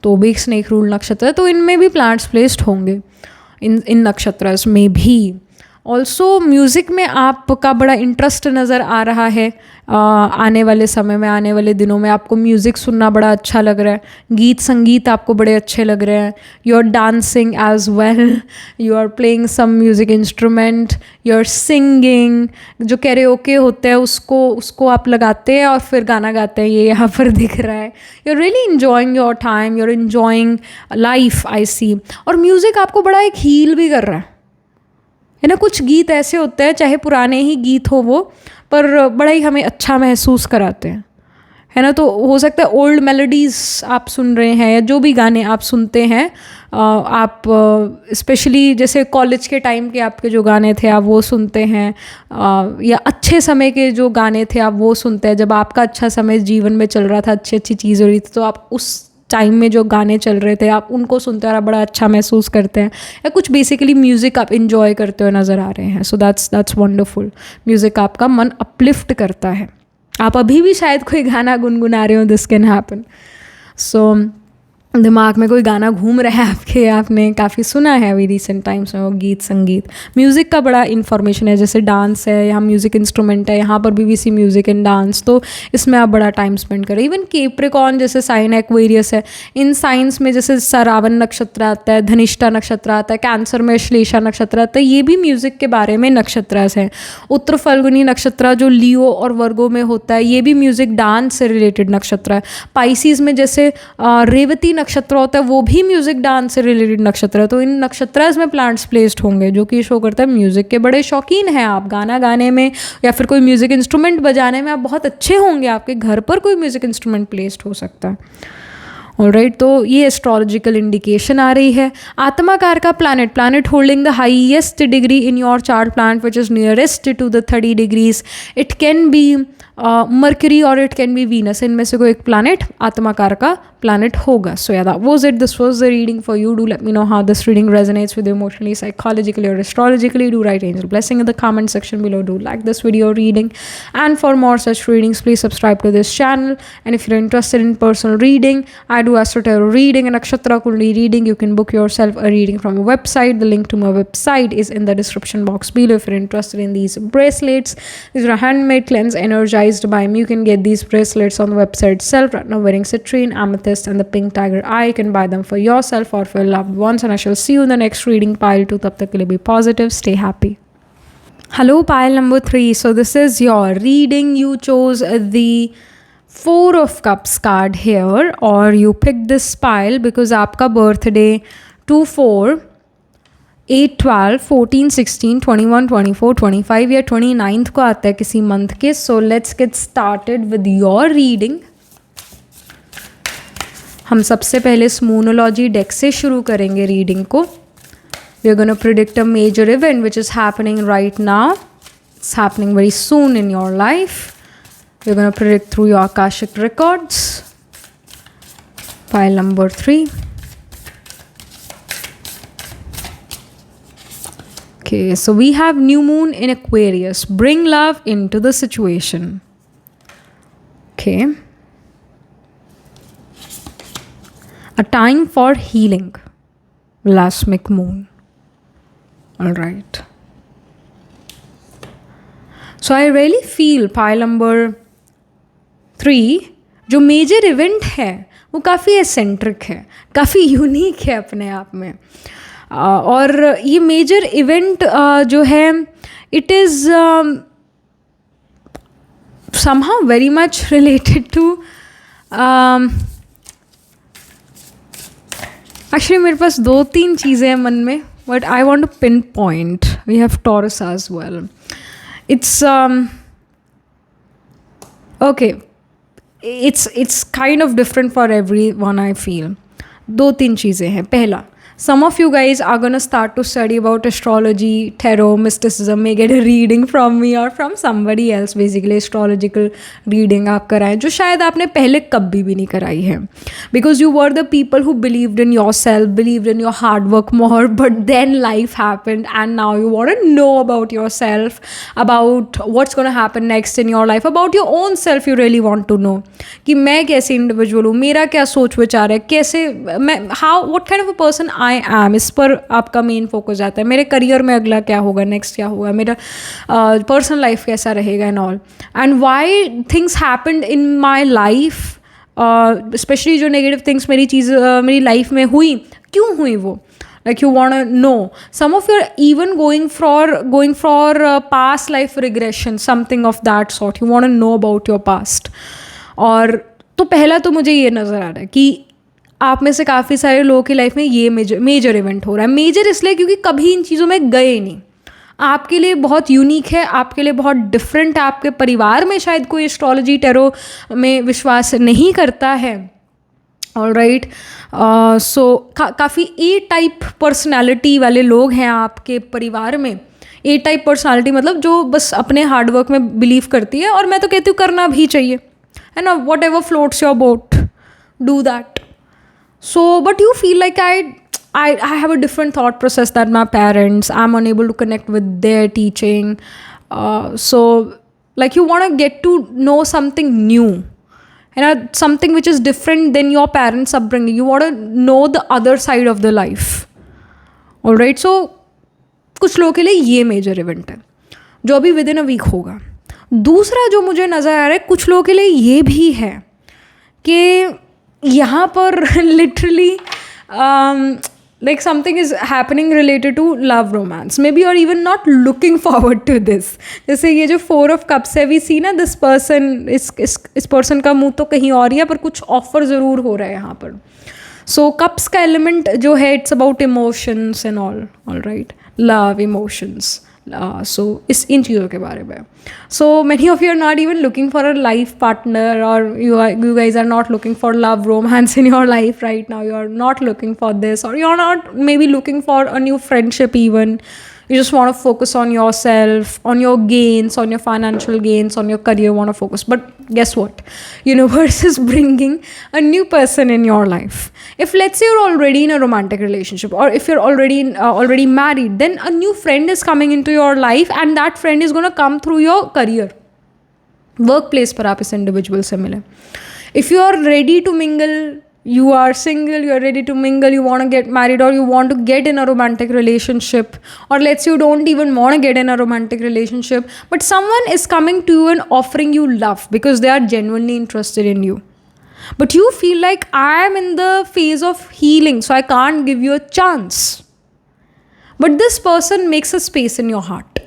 तो भी एक स्नेक रूल्ड नक्षत्र है, तो इनमें भी प्लांट्स प्लेस्ड होंगे इन नक्षत्रस में भी। ऑल्सो म्यूज़िक में आपका बड़ा इंटरेस्ट नज़र आ रहा है, आने वाले समय में, आने वाले दिनों में आपको म्यूज़िक सुनना बड़ा अच्छा लग रहा है, गीत संगीत आपको बड़े अच्छे लग रहे हैं, you are dancing as well, you are playing some music instrument, you are singing, जो कैरेओके होते हैं उसको आप लगाते हैं और फिर गाना गाते हैं, ये यहाँ पर दिख रहा है। You are really enjoying your time, you are enjoying life, I see. और म्यूज़िक आपको बड़ा एक हील भी कर रहा है ना। कुछ गीत ऐसे होते हैं, चाहे पुराने ही गीत हो वो, पर बड़ा ही हमें अच्छा महसूस कराते हैं, है ना। तो हो सकता है ओल्ड मेलोडीज़ आप सुन रहे हैं या जो भी गाने आप सुनते हैं, आप स्पेशली जैसे कॉलेज के टाइम के आपके जो गाने थे आप वो सुनते हैं, या अच्छे समय के जो गाने थे आप वो सुनते हैं, जब आपका अच्छा समय जीवन में चल रहा था, अच्छी अच्छी चीज़ हो रही थी, तो आप उस टाइम में जो गाने चल रहे थे आप उनको सुनते हैं और आप बड़ा अच्छा महसूस करते हैं, या कुछ बेसिकली म्यूज़िक आप इन्जॉय करते हुए नज़र आ रहे हैं। So that's wonderful. म्यूज़िक आपका मन अपलिफ्ट करता है। आप अभी भी शायद कोई गाना गुनगुना रहे हो, दिस कैन हैपन। सो दिमाग में कोई गाना घूम रहा है आपके, आपने काफ़ी सुना है अभी रिसेंट टाइम्स में वो गीत संगीत। म्यूज़िक का बड़ा इन्फॉर्मेशन है, जैसे डांस है, यहाँ म्यूज़िक इंस्ट्रूमेंट है, यहाँ पर बीबीसी म्यूज़िक एंड डांस, तो इसमें आप बड़ा टाइम स्पेंड करें। इवन कैप्रिकॉर्न जैसे साइन एक्वेरियस है, इन साइंस में जैसे श्रावण नक्षत्र आता है, धनिष्ठा नक्षत्र आता है, कैंसर में श्लेषा नक्षत्र आता है, ये भी म्यूज़िक के बारे में नक्षत्र हैं। उत्तर फल्गुनी नक्षत्र जो लियो और वर्गो में होता है, ये भी म्यूज़िक डांस से रिलेटेड नक्षत्र है। पाइसीज़ में जैसे रेवती नक्षत्र होता है, वो भी म्यूजिक डांस से रिलेटेड नक्षत्र है। तो इन नक्षत्र में प्लांट्स प्लेस्ड होंगे, जो कि शो करता है म्यूजिक के बड़े शौकीन हैं आप। गाना गाने में या फिर कोई म्यूजिक इंस्ट्रूमेंट बजाने में आप बहुत अच्छे होंगे, आपके घर पर कोई म्यूजिक इंस्ट्रूमेंट प्लेस्ड हो सकता है। ऑलराइट, तो ये एस्ट्रोलॉजिकल इंडिकेशन आ रही है। आत्माकार का planet holding the highest degree in your chart, planet which is nearest to the 30 degrees, it can be Mercury और इट कैन बी वीनस। इनमें से कोई एक प्लैनेट आत्माकार का प्लैनेट होगा। सो या that was it, this was the reading for you. Do let me know how this reading resonates with you emotionally, psychologically or astrologically. Do write angel blessing in the comment section below. Do like this video reading, and for more such readings please subscribe to this channel. And if you're interested in personal reading, I do astro tarot reading and nakshatra kundi reading. You can book yourself a reading from a website. The link to my website is in the description box below. If you're interested in these bracelets, these are handmade, cleansed, energized by me. You can get these bracelets on the website itself. Right now wearing citrine, amethyst and the pink tiger eye. You can buy them for yourself or for your loved ones, and I shall see you in the next reading pile 2. Tab tak ke liye be positive, stay happy. Hello, pile number 3. So this is your reading. You chose the 4 of Cups card here, or you picked this pile because आपका birthday 2/4 8, 12, 14, 16, 21, 24, 25 या 29 को आता है किसी month के। So let's get started with your reading. हम सबसे पहले स्मूनोलॉजी डेक से शुरू करेंगे रीडिंग को। We are gonna predict a major event which is happening right now, it's happening very soon in your life. We are gonna predict through your Akashic records. Pile number 3। Okay, so we have new moon in Aquarius. Bring love into the situation. Okay. A time for healing. Lasmic moon. All right. So I really feel pile number 3 जो major event है वो काफ़ी eccentric है, काफ़ी unique है अपने आप में। और ये मेजर इवेंट जो है it is somehow very much related to actually मेरे पास 2-3 चीज़ें हैं मन में, but I want to pinpoint. We have Taurus as well. It's okay, it's kind of different for everyone. I feel 2-3 चीज़ें हैं। पहला, Some of you guys are going to start to study about astrology, tarot, mysticism, may get a reading from me or from somebody else, basically astrological reading आप कराएं जो शायद आपने पहले कभी भी नहीं कराई है, because you were the people who believed in yourself, believed in your hard work more, but then life happened and now you want to know about yourself, about what's going to happen next in your life, about your own self. You really want to know कि मैं कैसे individual हूँ, मेरा क्या सोच विचार है, कैसे मैं how what kind of a person I M, इस पर आपका मेन फोकस जाता है. मेरे करियर में अगला क्या होगा, नेक्स्ट क्या होगा, मेरा पर्सनल लाइफ कैसा रहेगा and all, and why things happened in my life, specially जो नेगेटिव थिंग्स मेरी लाइफ में हुई, क्यों हुई वो. Like you want to know. Some of you are even going for past life regression, something of that sort. You want to know about your past. और तो पहला तो मुझे ये नज़र आ रहा है कि आप में से काफ़ी सारे लोगों की लाइफ में ये मेजर इवेंट हो रहा है. मेजर इसलिए क्योंकि कभी इन चीज़ों में गए नहीं. आपके लिए बहुत यूनिक है, आपके लिए बहुत डिफरेंट है. आपके परिवार में शायद कोई एस्ट्रोलॉजी टेरो में विश्वास नहीं करता है. ऑल राइट, सो काफ़ी ए टाइप पर्सनैलिटी वाले लोग हैं आपके परिवार में. ए टाइप पर्सनैलिटी मतलब जो बस अपने हार्डवर्क में बिलीव करती है, और मैं तो कहती हूँ करना भी चाहिए, है ना. What ever floats your boat, do that. So but you feel like I have a different thought process than my parents. I'm unable to connect with their teaching. So like you want to get to know something new, something which is different than your parents' upbringing. You want to know the other side of the life. All right. So कुछ लोगों के लिए ये major event है जो अभी with in a week होगा. दूसरा जो मुझे नज़र आ रहा है कुछ लोगों के लिए ये भी है कि यहाँ पर literally like something is happening related to love romance. Maybe you're even not looking forward to this. जैसे ये जो 4 of cups है, we see ना this person, इस person का मुंह तो कहीं और ही है, पर कुछ ऑफर ज़रूर हो रहा है यहाँ पर. So cups का एलिमेंट जो है, it's about emotions and all right, love, emotions. So इस इन चीज़ों के बारे में. So many of you are not even looking for a life partner, or you guys are not looking for love romance in your life right now. You are not looking for this, or you're not maybe looking for a new friendship even. You just want to focus on yourself, on your gains, on your financial gains, on your career, you want to focus. But guess what? Universe is bringing a new person in your life. If let's say you're already in a romantic relationship, or if you're already married, then a new friend is coming into your life, and that friend is going to come through your career. Workplace पर आप इस individual से मिले. If you are ready to mingle, you are single, you are ready to mingle, you want to get married, or you want to get in a romantic relationship, or let's say you don't even want to get in a romantic relationship, but someone is coming to you and offering you love because they are genuinely interested in you. But you feel like I am in the phase of healing, so I can't give you a chance. But this person makes a space in your heart.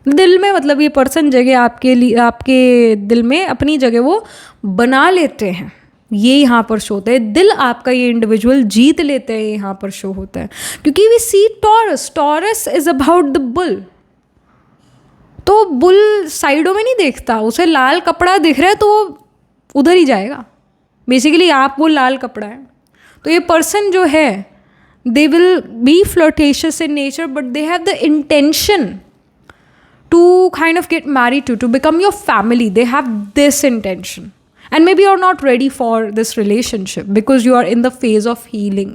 दिल में, मतलब ये person जगह आपके लिए, आपके दिल में अपनी जगह वो बना लेते हैं. ये यहाँ पर शो होता है, दिल आपका ये इंडिविजुअल जीत लेते हैं, यहाँ पर शो होता है. क्योंकि we see Taurus is about the bull. तो बुल साइडों में नहीं देखता, उसे लाल कपड़ा दिख रहा है तो वो उधर ही जाएगा. बेसिकली आप वो लाल कपड़ा है. तो ये पर्सन जो है, they will be flirtatious in nature, but they have the intention to kind of get married to become your family. They have this intention. And maybe you're not ready for this relationship because you are in the phase of healing.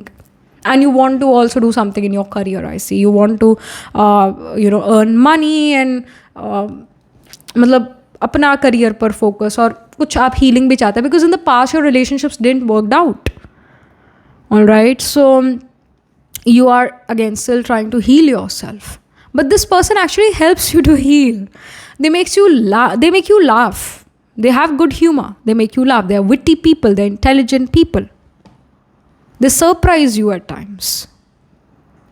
And you want to also do something in your career, I see. You want to, earn money and, मतलब अपना career पर focus, और कुछ आप healing भी चाहते हैं because in the past your relationships didn't work out. Alright, so you are again still trying to heal yourself. But this person actually helps you to heal. They make you laugh. They have good humor. They make you laugh. They are witty people. They are intelligent people. They surprise you at times.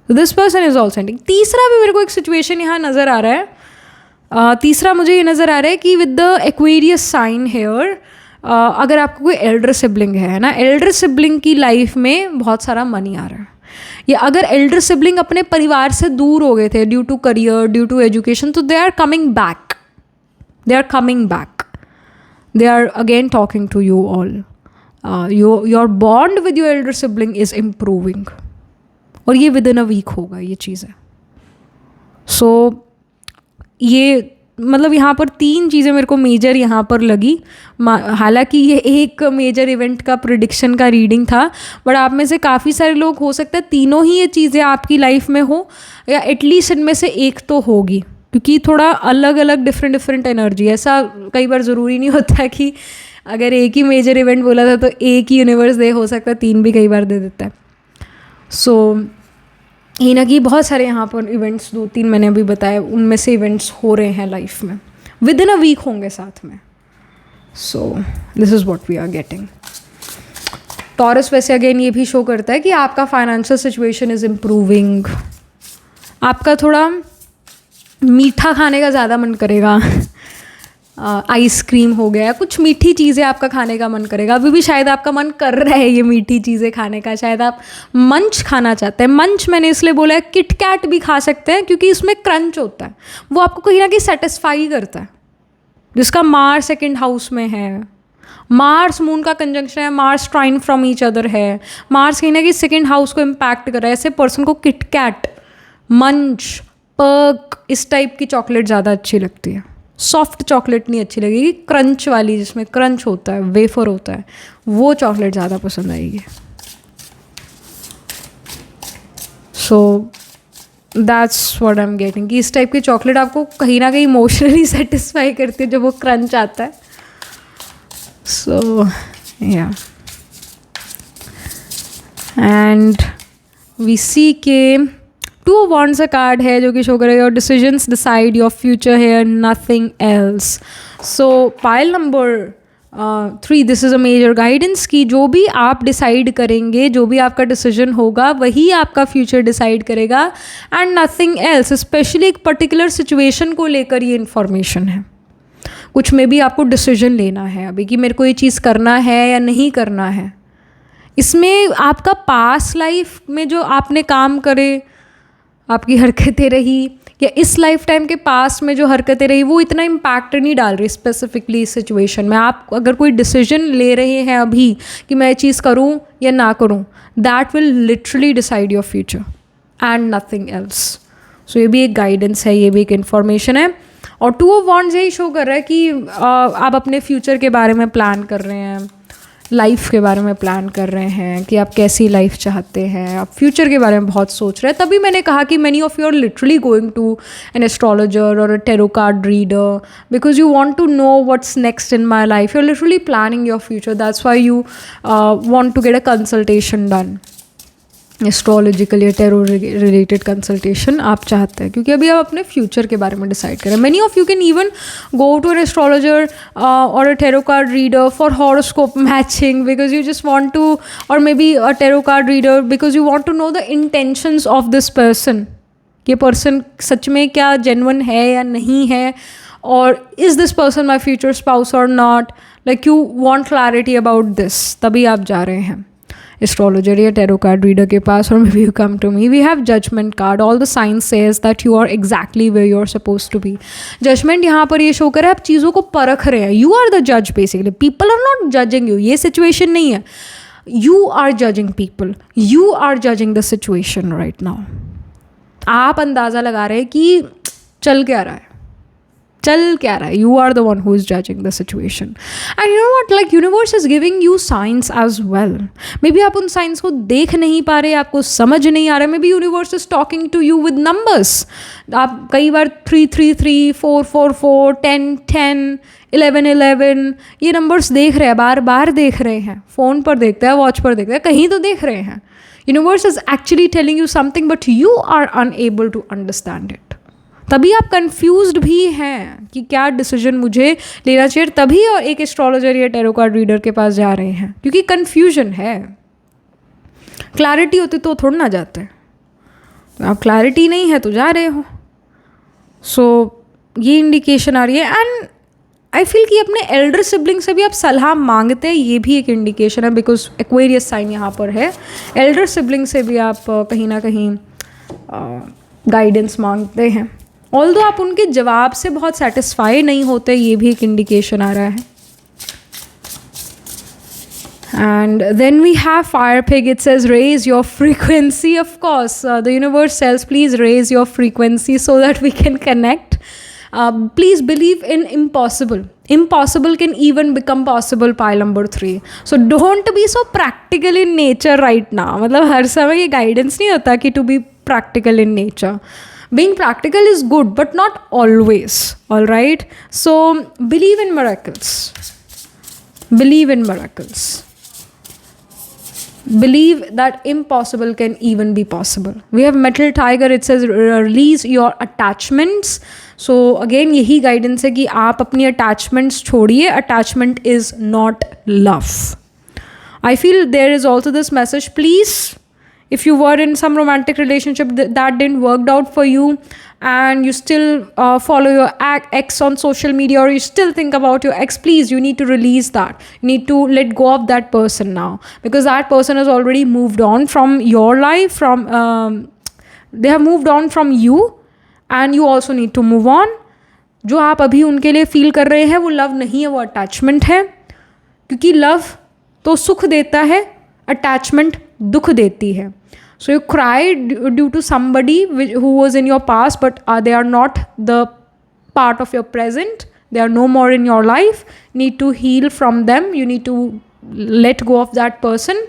So this person is also ending. तीसरा भी मेरे को एक situation यहाँ नज़र आ रहा है. तीसरा मुझे ये नज़र आ रहा है कि with the Aquarius sign here, अगर आपको कोई एल्डर सिबलिंग है ना, एल्डर सिबलिंग की लाइफ में बहुत सारा मनी आ रहा है. या अगर एल्डर सिबलिंग अपने परिवार से दूर हो गए थे due to career, due to education, तो they are coming back. They are again talking to you all. Your bond with your elder sibling is improving. और ये विद इन अ वीक होगा ये चीज़ें। सो ये मतलब यहाँ पर 3 चीज़ें मेरे को मेजर यहाँ पर लगी। हालांकि ये एक मेजर इवेंट का प्रिडिक्शन का रीडिंग था, बट आप में से काफ़ी सारे लोग हो सकता है तीनों ही ये चीज़ें आपकी लाइफ में हो, या एटलीस्ट इनमें से एक तो होगी, क्योंकि थोड़ा अलग अलग डिफरेंट एनर्जी। ऐसा कई बार ज़रूरी नहीं होता है कि अगर एक ही मेजर इवेंट बोला था तो एक ही यूनिवर्स दे, हो सकता है 3 भी कई बार दे देता है। सो ये ना कि बहुत सारे यहाँ पर इवेंट्स 2-3 मैंने अभी बताए, उनमें से इवेंट्स हो रहे हैं लाइफ में, विद इन अ वीक होंगे साथ में। So this is what we are getting. Taurus वैसे अगेन ये भी शो करता है कि आपका फाइनेंशियल सिचुएशन इज़ इम्प्रूविंग, आपका थोड़ा मीठा खाने का ज़्यादा मन करेगा, आइसक्रीम हो गया, कुछ मीठी चीज़ें आपका खाने का मन करेगा। अभी भी शायद आपका मन कर रहा है ये मीठी चीज़ें खाने का, शायद आप मंच खाना चाहते हैं। मंच मैंने इसलिए बोला है, किटकैट भी खा सकते हैं क्योंकि इसमें क्रंच होता है, वो आपको कहीं ना कहीं सेटिस्फाई करता है, जिसका मार्स 2nd हाउस में है, मार्स मून का कंजंक्शन है, Mars trine from each other है, मार्स कहीं ना कहीं 2nd हाउस को इम्पैक्ट कर रहा है। ऐसे पर्सन को किटकैट, मंच, पर्क, इस टाइप की चॉकलेट ज़्यादा अच्छी लगती है। सॉफ्ट चॉकलेट नहीं अच्छी लगेगी, क्रंच वाली जिसमें क्रंच होता है, वेफर होता है, वो चॉकलेट ज़्यादा पसंद आएगी। So that's what I am getting कि इस टाइप की चॉकलेट आपको कहीं ना कहीं इमोशनली सेटिस्फाई करती है जब वो क्रंच आता है। सो या एंड वी सी के 2 of Wands का कार्ड है जो कि शो करेगा your decisions decide your future here, nothing else. So pile number 3, this is a major guidance कि जो भी आप डिसाइड करेंगे, जो भी आपका डिसीजन होगा वही आपका फ्यूचर डिसाइड करेगा, एंड नथिंग एल्स। स्पेशली एक पर्टिकुलर सिचुएशन को लेकर ये इन्फॉर्मेशन है। कुछ में भी आपको डिसीजन लेना है अभी कि मेरे को ये चीज़ करना है या नहीं करना है। इसमें आपका पास्ट लाइफ में जो आपने काम करे, आपकी हरकतें रही, या इस लाइफ टाइम के पास में जो हरकतें रही, वो इतना इम्पैक्ट नहीं डाल रही स्पेसिफिकली इस सिचुएशन में। आप अगर कोई डिसीजन ले रहे हैं अभी कि मैं ये चीज़ करूँ या ना करूँ, that will literally decide your future and nothing else. So ये भी एक गाइडेंस है, ये भी एक इन्फॉर्मेशन है। और 2 of Wands यही शो कर रहा है कि आप अपने फ्यूचर के बारे में प्लान कर रहे हैं, लाइफ के बारे में प्लान कर रहे हैं कि आप कैसी लाइफ चाहते हैं, आप फ्यूचर के बारे में बहुत सोच रहे हैं। तभी मैंने कहा कि many of you are literally going to an astrologer और a tarot card reader because you want to know what's next in my life. You are literally planning your future, that's why you want to get a consultation done, astrological या tarot related consultation आप चाहते हैं, क्योंकि अभी आप अपने future के बारे में डिसाइड करें। Many of you can even go to an astrologer और a tarot card reader for horoscope matching because you just want to, और maybe a tarot card reader because you want to know the intentions of this person, ये person सच में क्या genuine है या नहीं है, और is this person my future spouse और not, like you want clarity about this. तभी आप जा रहे हैं एस्ट्रोलॉजर या टेरो कार्ड रीडर के पास, और maybe you come to me. We have judgement card, all the signs says that you are exactly where you are suppose to be. Judgement यहाँ पर ये शो करे आप चीज़ों को परख रहे हैं, यू आर द जज basically, people are not judging you. ये सिचुएशन नहीं है, you are judging people, you are judging the situation right now. आप अंदाज़ा लगा रहे हैं कि चल क्या रहा है, चल क्या रहा है, you are the one who is judging the situation. And you know what, like universe is giving you signs as well. Maybe आप उन साइंस को देख नहीं पा रहे, आपको समझ नहीं आ रहा, maybe universe is talking to you with numbers. आप कई बार 333, 444, 1010, 1111 ये नंबर्स देख रहे हैं, बार बार देख रहे हैं, फ़ोन पर देखते हैं, वॉच पर देखते हैं, कहीं तो देख रहे हैं। Universe is actually telling you something but you are unable to understand it. तभी आप कंफ्यूज्ड भी हैं कि क्या डिसीजन मुझे लेना चाहिए, तभी और एक एस्ट्रोलॉजर या टेरो कार्ड रीडर के पास जा रहे हैं, क्योंकि कंफ्यूजन है। क्लैरिटी होती तो थोड़ा ना जाते, तो आप क्लैरिटी नहीं है तो जा रहे हो। सो ये इंडिकेशन आ रही है। एंड आई फील कि अपने एल्डर सिबलिंग से भी आप सलाह मांगते हैं, ये भी एक इंडिकेशन है, बिकॉज एक्वेरियस साइन यहाँ पर है। एल्डर सिबलिंग से भी आप कहीं ना कहीं गाइडेंस मांगते हैं, ऑल्दो आप उनके जवाब से बहुत सेटिस्फाई नहीं होते, ये भी एक इंडिकेशन आ रहा है। And then we have Fire Pig. It says, raise your frequency. Of course, the universe says, please raise your frequency so that we can connect. Please believe in impossible. Impossible can even become possible, pile number 3. So don't be so practical in nature right now. मतलब हर समय ये guidance नहीं होता कि to be practical in nature. Being practical is good, but not always. All right. So believe in miracles. Believe in miracles. Believe that impossible can even be possible. We have Metal Tiger. It says release your attachments. So again यही guidance है कि आप अपनी attachments छोड़िए. Attachment is not love. I feel there is also this message. Please, if you were in some romantic relationship that didn't work out for you, and you still follow your ex on social media, or you still think about your ex, please, you need to release that. You need to let go of that person now, because that person has already moved on from your life, they have moved on from you, and you also need to move on. जो आप अभी उनके लिए feel कर रहे हैं वो love नहीं है, वो अटैचमेंट है. क्योंकि लव तो सुख देता है, अटैचमेंट दुख देती है. So you cried due to somebody who was in your past, but they are not the part of your present. They are no more in your life. Need to heal from them. You need to let go of that person.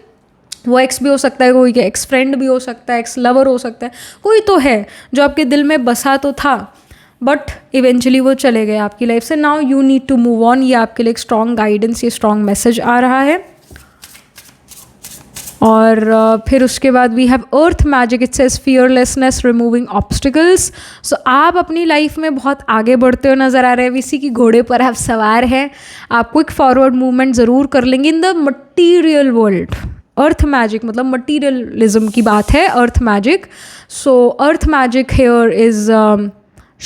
वो x भी हो सकता है, कोई के x friend भी हो सकता है, एक्स लवर हो सकता है, कोई तो है जो आपके दिल में बसा तो था, बट इवेंचुअली वो चले गए आपकी लाइफ से. Now you need to move on. ये आपके लिए एक स्ट्रॉन्ग गाइडेंस, ये स्ट्रॉन्ग मैसेज आ रहा है. और फिर उसके बाद we have earth magic. It says fearlessness, removing obstacles. So आप अपनी लाइफ में बहुत आगे बढ़ते हुए नज़र आ रहे हैं. इसी की घोड़े पर आप सवार हैं. आप क्विक फॉरवर्ड मूवमेंट ज़रूर कर लेंगे in the material world. Earth magic मतलब मटीरियलिज्म की बात है, earth magic. So earth magic here is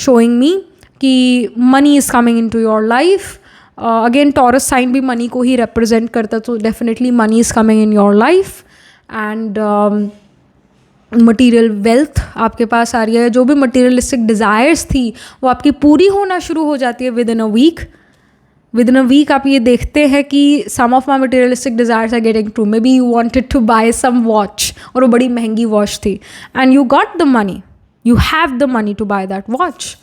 showing me कि money is coming into your life. Again Taurus sign भी मनी को ही रिप्रेजेंट करता, तो definitely money is coming in your life. And material wealth आपके पास आ रही है. जो भी मटीरियलिस्टिक डिज़ायर्स थी वो आपकी पूरी होना शुरू हो जाती है within a week. Within a week आप ये देखते हैं कि some of my materialistic desires are getting true. Maybe you wanted to buy some watch, और वो बड़ी महंगी वॉच थी, and you got the money, you have the money to buy that watch,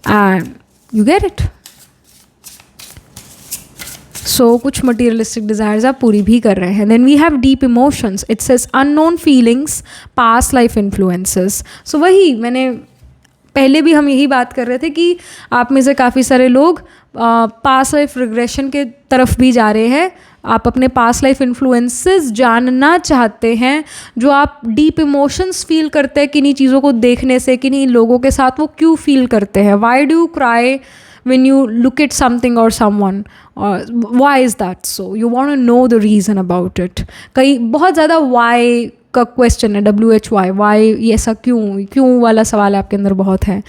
and you get it. So कुछ materialistic desires आप पूरी भी कर रहे हैं. Then we have deep emotions. It says unknown feelings, past life influences. So वही मैंने पहले भी हम यही बात कर रहे थे कि आप में से काफ़ी सारे लोग पास्ट लाइफ रिग्रेशन के तरफ भी जा रहे हैं. आप अपने पास्ट लाइफ इन्फ्लुएंसेस जानना चाहते हैं. जो आप डीप इमोशंस फील करते हैं किन्हीं चीज़ों को देखने से, किन्हीं लोगों के साथ, वो क्यों फील करते हैं. Why do you cry when you look at something or someone, why is that so? You want to know the reason about it. कई बहुत ज़्यादा why का क्वेश्चन है, WHY, वाई, ये ऐसा क्यों वाला सवाल आपके अंदर बहुत है.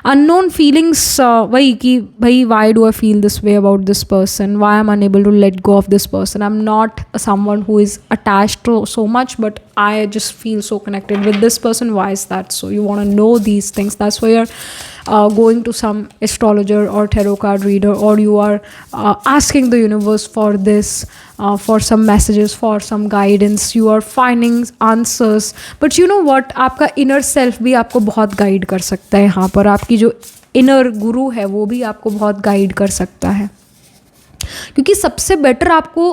अननोन फीलिंग्स, वही कि भाई why do I feel this way about this person, why am unable to let go of this person. I am not someone who is attached to so much, but I just feel so connected with this person. Why is that so? You want to know these things. That's why you're going to some astrologer or tarot card reader, or you are asking the universe for this, for some messages, for some guidance. You are finding answers. But you know what? आपका inner self भी आपको बहुत guide कर सकता है. यहाँ पर आपकी जो inner गुरु है वो भी आपको बहुत guide कर सकता है, क्योंकि सबसे better आपको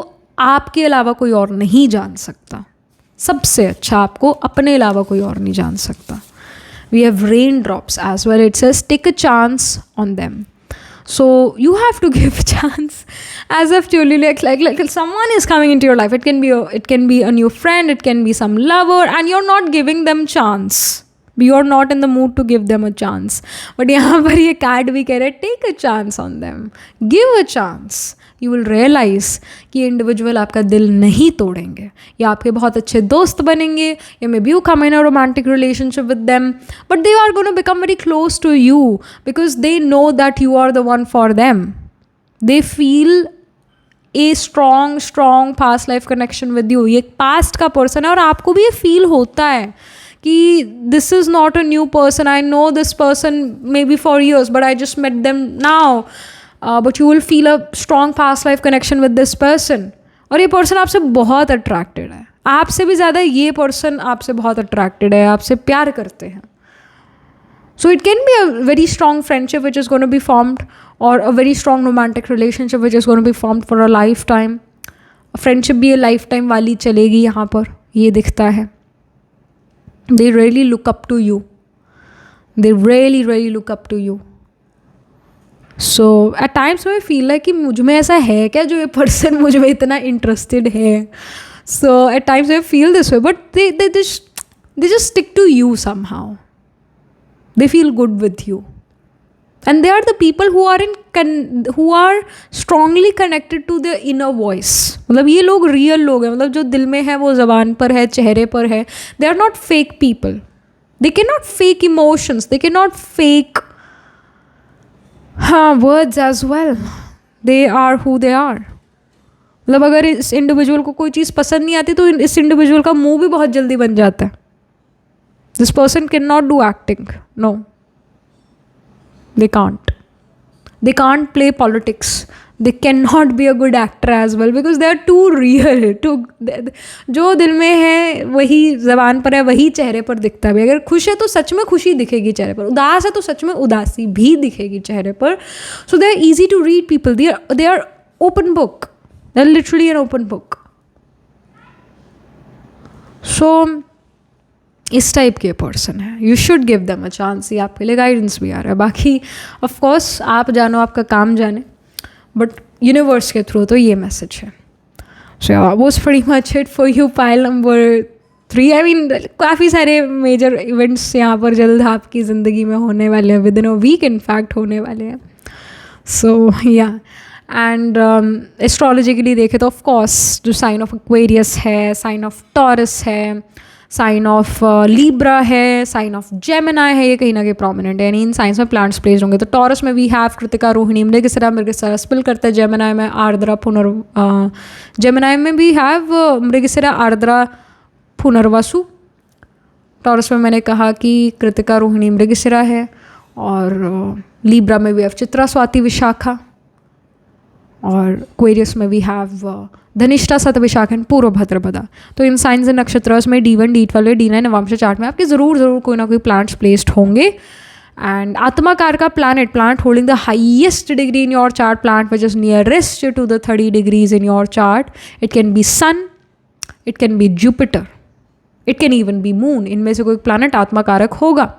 आपके अलावा कोई और नहीं जान सकता. सबसे अच्छा आपको अपने अलावा कोई और नहीं जान सकता. We have raindrops as well. It says take a chance on them. So you have to give a chance, as if truly like someone is coming into your life. It can be a new friend, it can be some lover, and you're not giving them chance. You're not in the mood to give them a chance. But यहाँ पर ये card भी कह रहे हैं take a chance on them, give a chance. You will realize कि individual आपका दिल नहीं तोड़ेंगे, या आपके बहुत अच्छे दोस्त बनेंगे, या may be you come in a romantic relationship with them, but they are going to become very close to you because they know that you are the one for them. They feel a strong past life connection with you. ये past का person है और आपको भी ये feel होता है कि this is not a new person. I know this person maybe for years, but I just met them now. But you will feel a strong past life connection with this person. और ये person आपसे बहुत attracted है, आपसे भी ज़्यादा ये person आपसे बहुत अट्रैक्टेड है, आपसे प्यार करते हैं. So it can be a very strong friendship which is going to be formed, or a very strong romantic relationship which is going to be formed for a lifetime. Friendship भी lifetime वाली चलेगी यहाँ पर, ये दिखता है. They really look up to you. They really look up to you. So at times I feel like कि मुझ में ऐसा है क्या जो ये person मुझ में इतना interested है. So at times I feel this way, but they just stick to you somehow. They feel good with you, and they are the people who are strongly connected to their inner voice. मतलब ये लोग real लोग हैं, मतलब जो दिल में है वो ज़बान पर है, चेहरे पर है. They are not fake people. They cannot fake emotions. They cannot fake words as well. They are who they are. मतलब अगर इस इंडिविजुअल को कोई चीज़ पसंद नहीं आती तो इस इंडिविजुअल का मुंह भी बहुत जल्दी बन जाता है. This person cannot do acting. No. They can't. They can't play politics. They cannot be a good actor as well because they are too real. जो दिल में है वही ज़बान पर है, वही चेहरे पर दिखता भी. अगर खुश है तो सच में खुशी दिखेगी चेहरे पर, उदास है तो सच में उदासी भी दिखेगी चेहरे पर. So they are easy to read people. They are open book. They are literally an open book. So इस टाइप के पर्सन है. You should give them a chance. ये आपके लिए गाइडेंस भी आ रहा है. बाकी ऑफकोर्स आप जानो, आपका काम जाने, बट यूनिवर्स के थ्रू तो ये मैसेज है. So was pretty much it for you pile number 3. I mean काफ़ी सारे मेजर इवेंट्स यहाँ पर जल्द आपकी ज़िंदगी में होने वाले हैं, within a week in fact होने वाले हैं. सो या एंड एस्ट्रोलॉजी के लिए देखें तो ऑफकोर्स जो साइन ऑफ एक्वेरियस है, साइन ऑफ टॉरस है, साइन ऑफ लीब्रा है, साइन ऑफ जेमिनाई है, ये कहीं ना कहीं प्रोमिनेंट है. यानी इन साइंस में प्लांट्स प्लेस्ड होंगे. तो टॉरस में we have Krittika, Rohini, Mrigashira spill करता है. जेमिनाई में आर्द्रा, जेमिनाई में भी हैव मृगशिरा, आर्द्रा, पुनर्वसु. टॉरस में मैंने कहा कि कृतिका, रोहिणी, मृगशिरा है. और लीब्रा में वी हैव चित्रा, स्वाति, विशाखा. और क्वेरियस में वी हैव धनिष्ठा, शतविशाख एंड पूर्व भाद्रपदा. तो इन साइंस एंड नक्षत्रों में D1, D12, D9 नवंश चार्ट में आपके ज़रूर कोई ना कोई प्लांट्स प्लेस्ड होंगे. एंड आत्माकार का planet holding the highest degree in your chart, planet which is nearest to the 30 degrees in your chart. It can be sun, it can be Jupiter, it can even be moon. इनमें से कोई planet आत्माकारक होगा.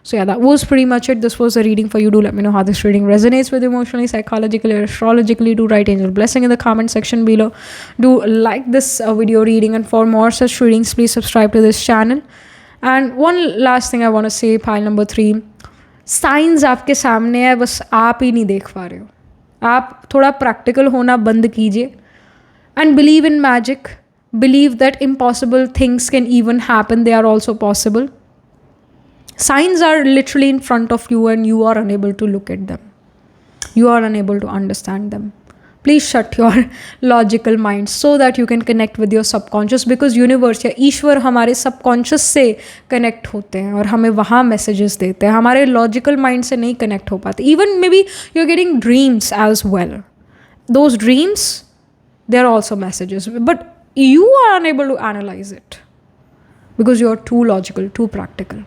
So yeah, that was pretty much it. This was a reading for you. Do let me know how this reading resonates with you emotionally, psychologically, or astrologically. Do write angel blessing in the comment section below. Do like this video reading, and for more such readings, please subscribe to this channel. And one last thing I want to say, pile number 3. Signs आपके सामने है, बस आप ही नहीं देख पा रहे हो. आप थोड़ा practical होना बंद कीजिए. And believe in magic. Believe that impossible things can even happen. They are also possible. Signs are literally in front of you and you are unable to look at them. You are unable to understand them. Please shut your logical mind so that you can connect with your subconscious, because universe या ईश्वर हमारे subconscious से connect होते हैं और हमें वहाँ messages देते हैं. हमारे logical mind से नहीं connect हो पाते. Even maybe you're getting dreams as well. Those dreams, they are also messages. But you are unable to analyze it because you are too logical, too practical.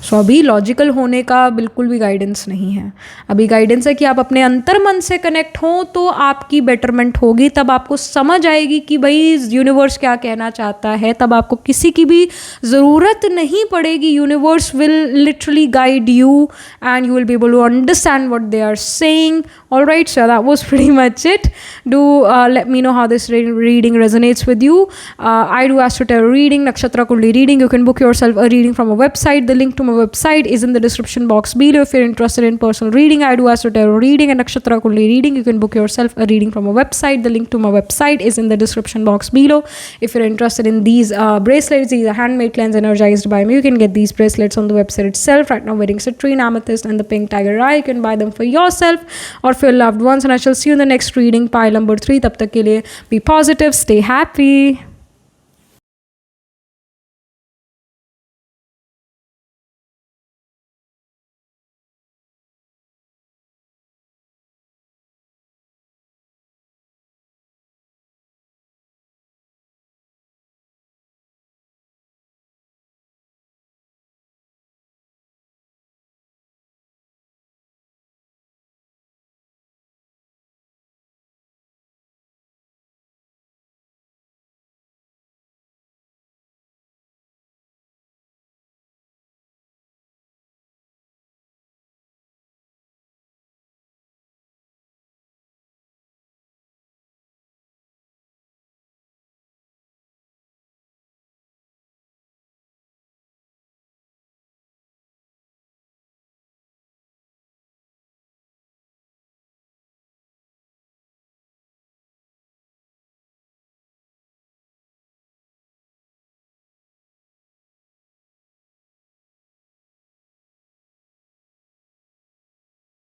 सो अभी logical होने का बिल्कुल भी guidance नहीं है. अभी गाइडेंस है कि आप अपने अंतर मन से कनेक्ट हों तो आपकी बेटरमेंट होगी. तब आपको समझ आएगी कि भाई यूनिवर्स क्या कहना चाहता है. तब आपको किसी की भी ज़रूरत नहीं पड़ेगी. Universe will literally guide you and you will be able to understand what they are saying. All right, so that was pretty much it. Do let me know how this reading resonates with you. I do Astro Tarot reading, Nakshatra Kundli reading. You can book yourself a reading from a website. The link to my website is in the description box below. If you're interested in personal reading, I do Astro Tarot reading and Nakshatra Kundli reading. You can book yourself a reading from a website. The link to my website is in the description box below. If you're interested in these bracelets, these are handmade cleanse energized by me. You can get these bracelets on the website itself. Right now wearing citrine, amethyst and the pink tiger eye. You can buy them for yourself or for your loved ones, and I shall see you in the next reading, pile number 3. Tab tak ke liye be positive, stay happy.